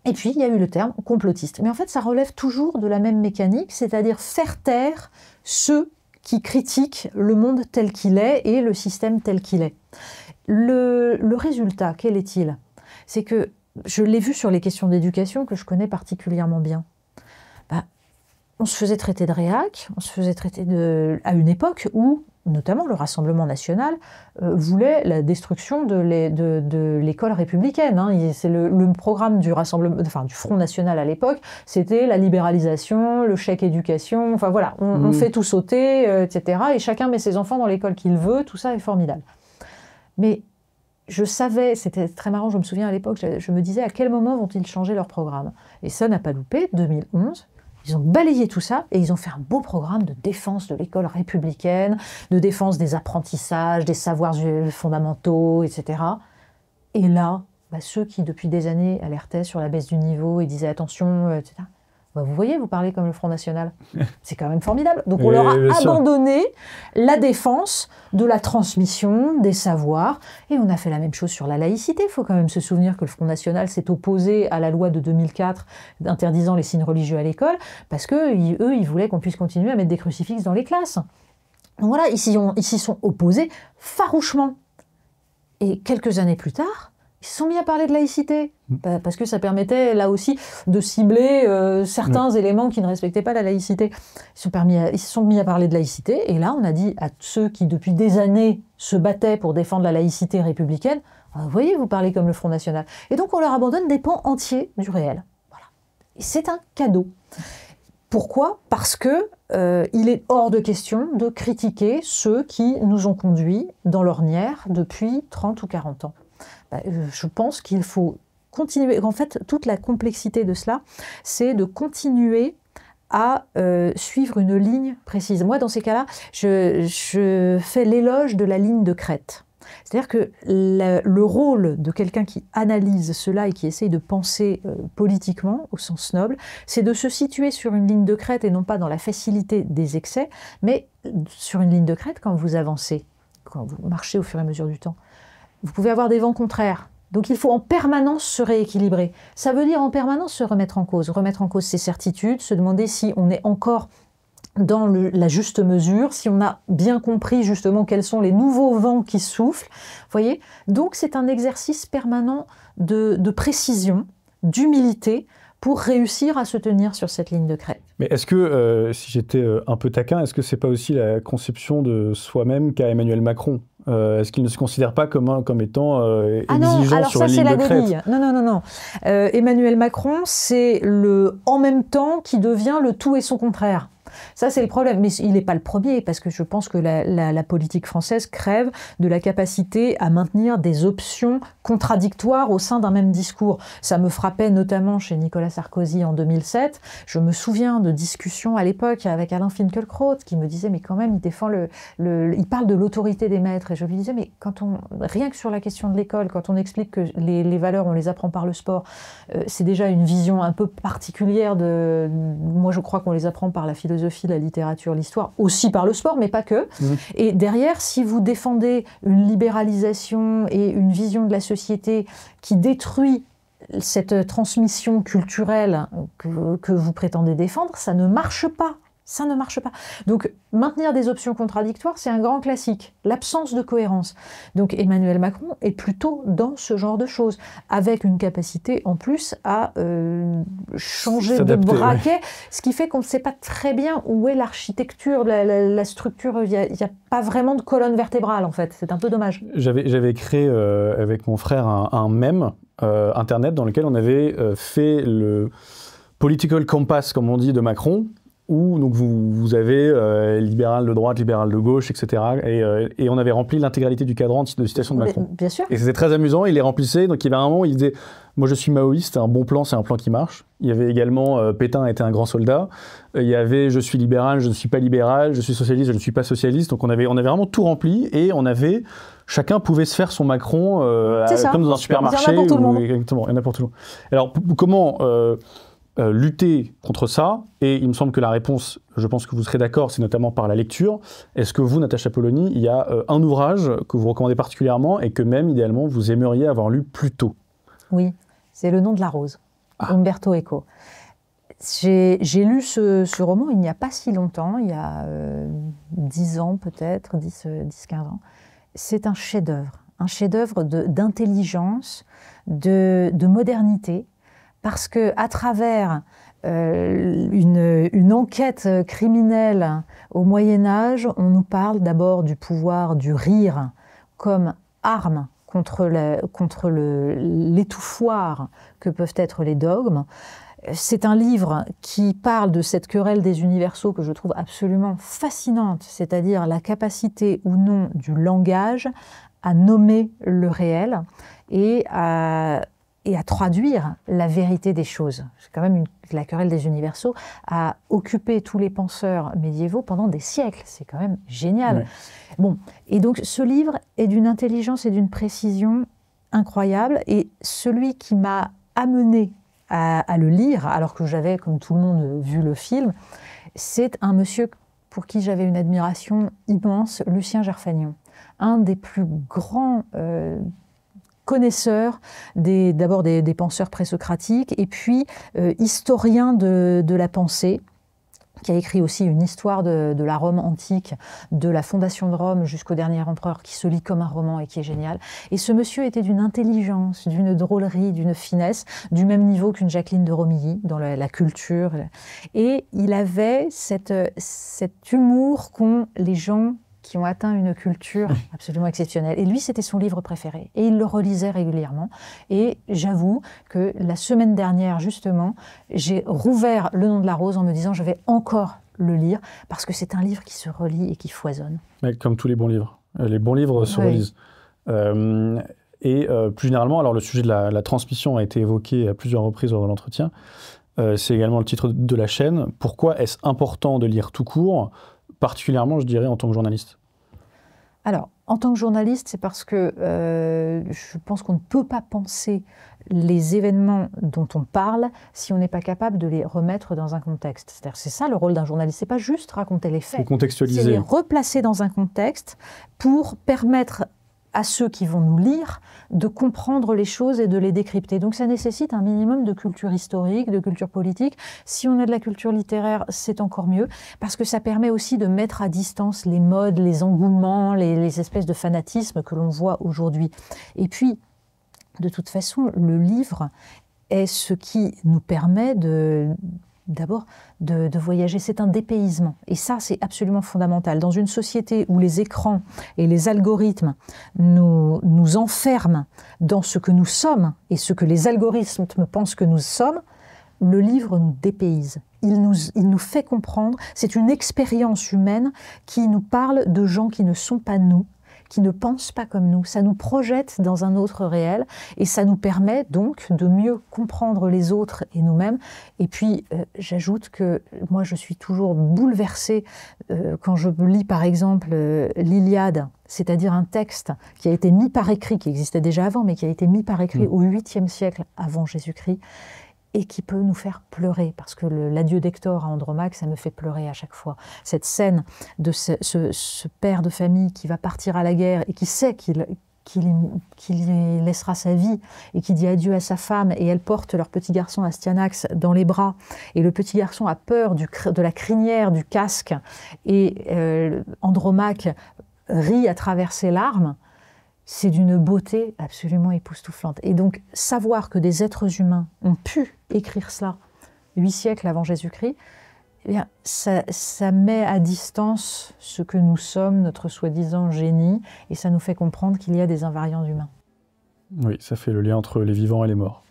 Et puis il y a eu le terme complotiste. Mais en fait, ça relève toujours de la même mécanique, c'est-à-dire faire taire ceux qui critiquent le monde tel qu'il est et le système tel qu'il est. Le résultat, quel est-il ? C'est que, je l'ai vu sur les questions d'éducation que je connais particulièrement bien. On se faisait traiter de réac, on se faisait traiter à une époque où notamment le Rassemblement national, voulait la destruction de l'école républicaine. Hein. C'est le programme du Front national à l'époque, c'était la libéralisation, le chèque éducation, enfin voilà, on fait tout sauter, etc. Et chacun met ses enfants dans l'école qu'il veut, tout ça est formidable. Mais je savais, c'était très marrant, je me souviens à l'époque, je me disais à quel moment vont-ils changer leur programme? Et ça n'a pas loupé, 2011. Ils ont balayé tout ça et ils ont fait un beau programme de défense de l'école républicaine, de défense des apprentissages, des savoirs fondamentaux, etc. Et là, ceux qui depuis des années alertaient sur la baisse du niveau et disaient attention, etc. Vous voyez, vous parlez comme le Front National. C'est quand même formidable. Donc on leur a abandonné la défense de la transmission des savoirs. Et on a fait la même chose sur la laïcité. Il faut quand même se souvenir que le Front National s'est opposé à la loi de 2004 interdisant les signes religieux à l'école, parce qu'eux, ils voulaient qu'on puisse continuer à mettre des crucifixes dans les classes. Donc voilà, ils s'y sont opposés farouchement. Et quelques années plus tard, ils se sont mis à parler de laïcité, parce que ça permettait, là aussi, de cibler certains éléments qui ne respectaient pas la laïcité. Ils se sont mis à parler de laïcité, et là, on a dit à ceux qui, depuis des années, se battaient pour défendre la laïcité républicaine, vous voyez, vous parlez comme le Front National. Et donc, on leur abandonne des pans entiers du réel. Voilà. Et c'est un cadeau. Pourquoi? Parce que il est hors de question de critiquer ceux qui nous ont conduits dans l'ornière depuis 30 ou 40 ans. Je pense qu'il faut continuer. En fait, toute la complexité de cela, c'est de continuer à suivre une ligne précise. Moi, dans ces cas-là, je fais l'éloge de la ligne de crête. C'est-à-dire que le rôle de quelqu'un qui analyse cela et qui essaye de penser politiquement, au sens noble, c'est de se situer sur une ligne de crête et non pas dans la facilité des excès, mais sur une ligne de crête quand vous avancez, quand vous marchez au fur et à mesure du temps. Vous pouvez avoir des vents contraires. Donc il faut en permanence se rééquilibrer. Ça veut dire en permanence se remettre en cause ses certitudes, se demander si on est encore dans la juste mesure, si on a bien compris justement quels sont les nouveaux vents qui soufflent. Voyez ? Donc c'est un exercice permanent de précision, d'humilité, pour réussir à se tenir sur cette ligne de crête. Mais est-ce que, si j'étais un peu taquin, est-ce que c'est pas aussi la conception de soi-même qu'a Emmanuel Macron ? Est-ce qu'il ne se considère pas comme étant exigeant sur la ligne de crête ? Non. Emmanuel Macron, c'est le « en même temps » qui devient le tout et son contraire. Ça, c'est le problème. Mais il n'est pas le premier, parce que je pense que la politique française crève de la capacité à maintenir des options contradictoires au sein d'un même discours. Ça me frappait notamment chez Nicolas Sarkozy en 2007. Je me souviens de discussions à l'époque avec Alain Finkielkraut qui me disait, mais quand même, il défend il parle de l'autorité des maîtres. Et je lui disais, mais rien que sur la question de l'école, quand on explique que les valeurs, on les apprend par le sport, c'est déjà une vision un peu particulière de... Moi, je crois qu'on les apprend par la philosophie, la littérature, l'histoire, aussi par le sport, mais pas que. Et derrière, si vous défendez une libéralisation et une vision de la société qui détruit cette transmission culturelle que vous prétendez défendre, ça ne marche pas. Ça ne marche pas. Donc, maintenir des options contradictoires, c'est un grand classique. L'absence de cohérence. Donc, Emmanuel Macron est plutôt dans ce genre de choses, avec une capacité en plus à changer de braquet, ce qui fait qu'on ne sait pas très bien où est l'architecture, la structure. Il n'y a pas vraiment de colonne vertébrale, en fait. C'est un peu dommage. J'avais créé avec mon frère un mème Internet dans lequel on avait fait le political compass, comme on dit, de Macron, où donc vous avez libéral de droite, libéral de gauche, etc. Et on avait rempli l'intégralité du cadran de citation de Macron. Bien sûr. Et c'était très amusant, il les remplissait. Donc il y avait un moment où il disait « Moi je suis maoïste, un bon plan c'est un plan qui marche ». Il y avait également « Pétain était un grand soldat ». Il y avait « Je suis libéral, je ne suis pas libéral, je suis socialiste, je ne suis pas socialiste ». Donc on avait vraiment tout rempli et on avait... Chacun pouvait se faire son Macron comme dans un supermarché. Il y en a pour tout le monde. Exactement, il y en a pour tout le monde. Alors comment... lutter contre ça, et il me semble que la réponse, je pense que vous serez d'accord, c'est notamment par la lecture. Est-ce que vous, Natacha Polony, il y a un ouvrage que vous recommandez particulièrement et que même, idéalement, vous aimeriez avoir lu plus tôt? Oui, c'est Le nom de la rose, Umberto Eco. J'ai lu ce roman il n'y a pas si longtemps, il y a 10 ans peut-être, 10-15 ans. C'est un chef-d'œuvre d'intelligence, de modernité, parce qu'à travers une enquête criminelle au Moyen-Âge, on nous parle d'abord du pouvoir du rire comme arme contre l'étouffoir que peuvent être les dogmes. C'est un livre qui parle de cette querelle des universaux que je trouve absolument fascinante, c'est-à-dire la capacité ou non du langage à nommer le réel et à traduire la vérité des choses. C'est quand même la querelle des universaux a occupé tous les penseurs médiévaux pendant des siècles. C'est quand même génial. Ouais. Bon, et donc ce livre est d'une intelligence et d'une précision incroyable. Et celui qui m'a amené à le lire, alors que j'avais, comme tout le monde, vu le film, c'est un monsieur pour qui j'avais une admiration immense, Lucien Gerfagnon, un des plus grands connaisseur d'abord des penseurs présocratiques et puis historien de la pensée, qui a écrit aussi une histoire de la Rome antique, de la fondation de Rome jusqu'au dernier empereur, qui se lit comme un roman et qui est génial. Et ce monsieur était d'une intelligence, d'une drôlerie, d'une finesse, du même niveau qu'une Jacqueline de Romilly dans la culture. Et il avait cet humour qu'ont les gens qui ont atteint une culture absolument exceptionnelle. Et lui, c'était son livre préféré. Et il le relisait régulièrement. Et j'avoue que la semaine dernière, justement, j'ai rouvert Le Nom de la Rose en me disant « je vais encore le lire » parce que c'est un livre qui se relit et qui foisonne. Comme tous les bons livres. Les bons livres se relisent. Plus généralement, alors le sujet de la transmission a été évoqué à plusieurs reprises lors de l'entretien. C'est également le titre de la chaîne. Pourquoi est-ce important de lire tout court, particulièrement, je dirais, en tant que journaliste? Alors, en tant que journaliste, c'est parce que je pense qu'on ne peut pas penser les événements dont on parle si on n'est pas capable de les remettre dans un contexte. C'est-à-dire, c'est ça le rôle d'un journaliste, c'est pas juste raconter les faits. Faut contextualiser. C'est les replacer dans un contexte pour permettre à ceux qui vont nous lire de comprendre les choses et de les décrypter. Donc ça nécessite un minimum de culture historique, de culture politique. Si on a de la culture littéraire, c'est encore mieux, parce que ça permet aussi de mettre à distance les modes, les engouements, les espèces de fanatisme que l'on voit aujourd'hui. Et puis, de toute façon, le livre est ce qui nous permet d'abord de voyager, c'est un dépaysement. Et ça, c'est absolument fondamental. Dans une société où les écrans et les algorithmes nous enferment dans ce que nous sommes et ce que les algorithmes pensent que nous sommes, le livre nous dépayse. Il nous fait comprendre, c'est une expérience humaine qui nous parle de gens qui ne sont pas nous, qui ne pensent pas comme nous. Ça nous projette dans un autre réel et ça nous permet donc de mieux comprendre les autres et nous-mêmes. Et puis, j'ajoute que moi, je suis toujours bouleversée quand je lis, par exemple, l'Iliade, c'est-à-dire un texte qui a été mis par écrit, qui existait déjà avant, mais qui a été mis par écrit au 8e siècle avant Jésus-Christ, et qui peut nous faire pleurer, parce que l'adieu d'Hector à Andromaque, ça me fait pleurer à chaque fois. Cette scène de ce père de famille qui va partir à la guerre et qui sait qu'il laissera sa vie et qui dit adieu à sa femme, et elle porte leur petit garçon Astyanax dans les bras, et le petit garçon a peur de la crinière du casque, et Andromaque rit à travers ses larmes. C'est d'une beauté absolument époustouflante. Et donc, savoir que des êtres humains ont pu écrire cela 8 siècles avant Jésus-Christ, eh bien, ça met à distance ce que nous sommes, notre soi-disant génie, et ça nous fait comprendre qu'il y a des invariants humains. Oui, ça fait le lien entre les vivants et les morts.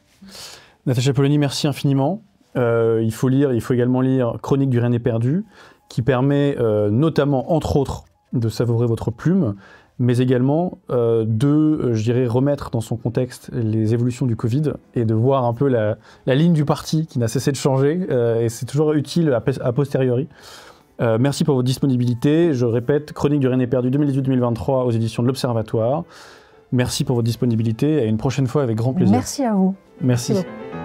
Natacha Polony, merci infiniment. Il faut également lire Chronique du Rien n'est perdu, qui permet notamment, entre autres, de savourer votre plume, mais également je dirais, remettre dans son contexte les évolutions du Covid et de voir un peu la ligne du parti qui n'a cessé de changer, et c'est toujours utile a posteriori. Merci pour votre disponibilité. Je répète, Chronique du Rien n'est perdu 2018-2023 aux éditions de l'Observatoire. Merci pour votre disponibilité et à une prochaine fois avec grand plaisir. Merci à vous. Merci. Merci beaucoup.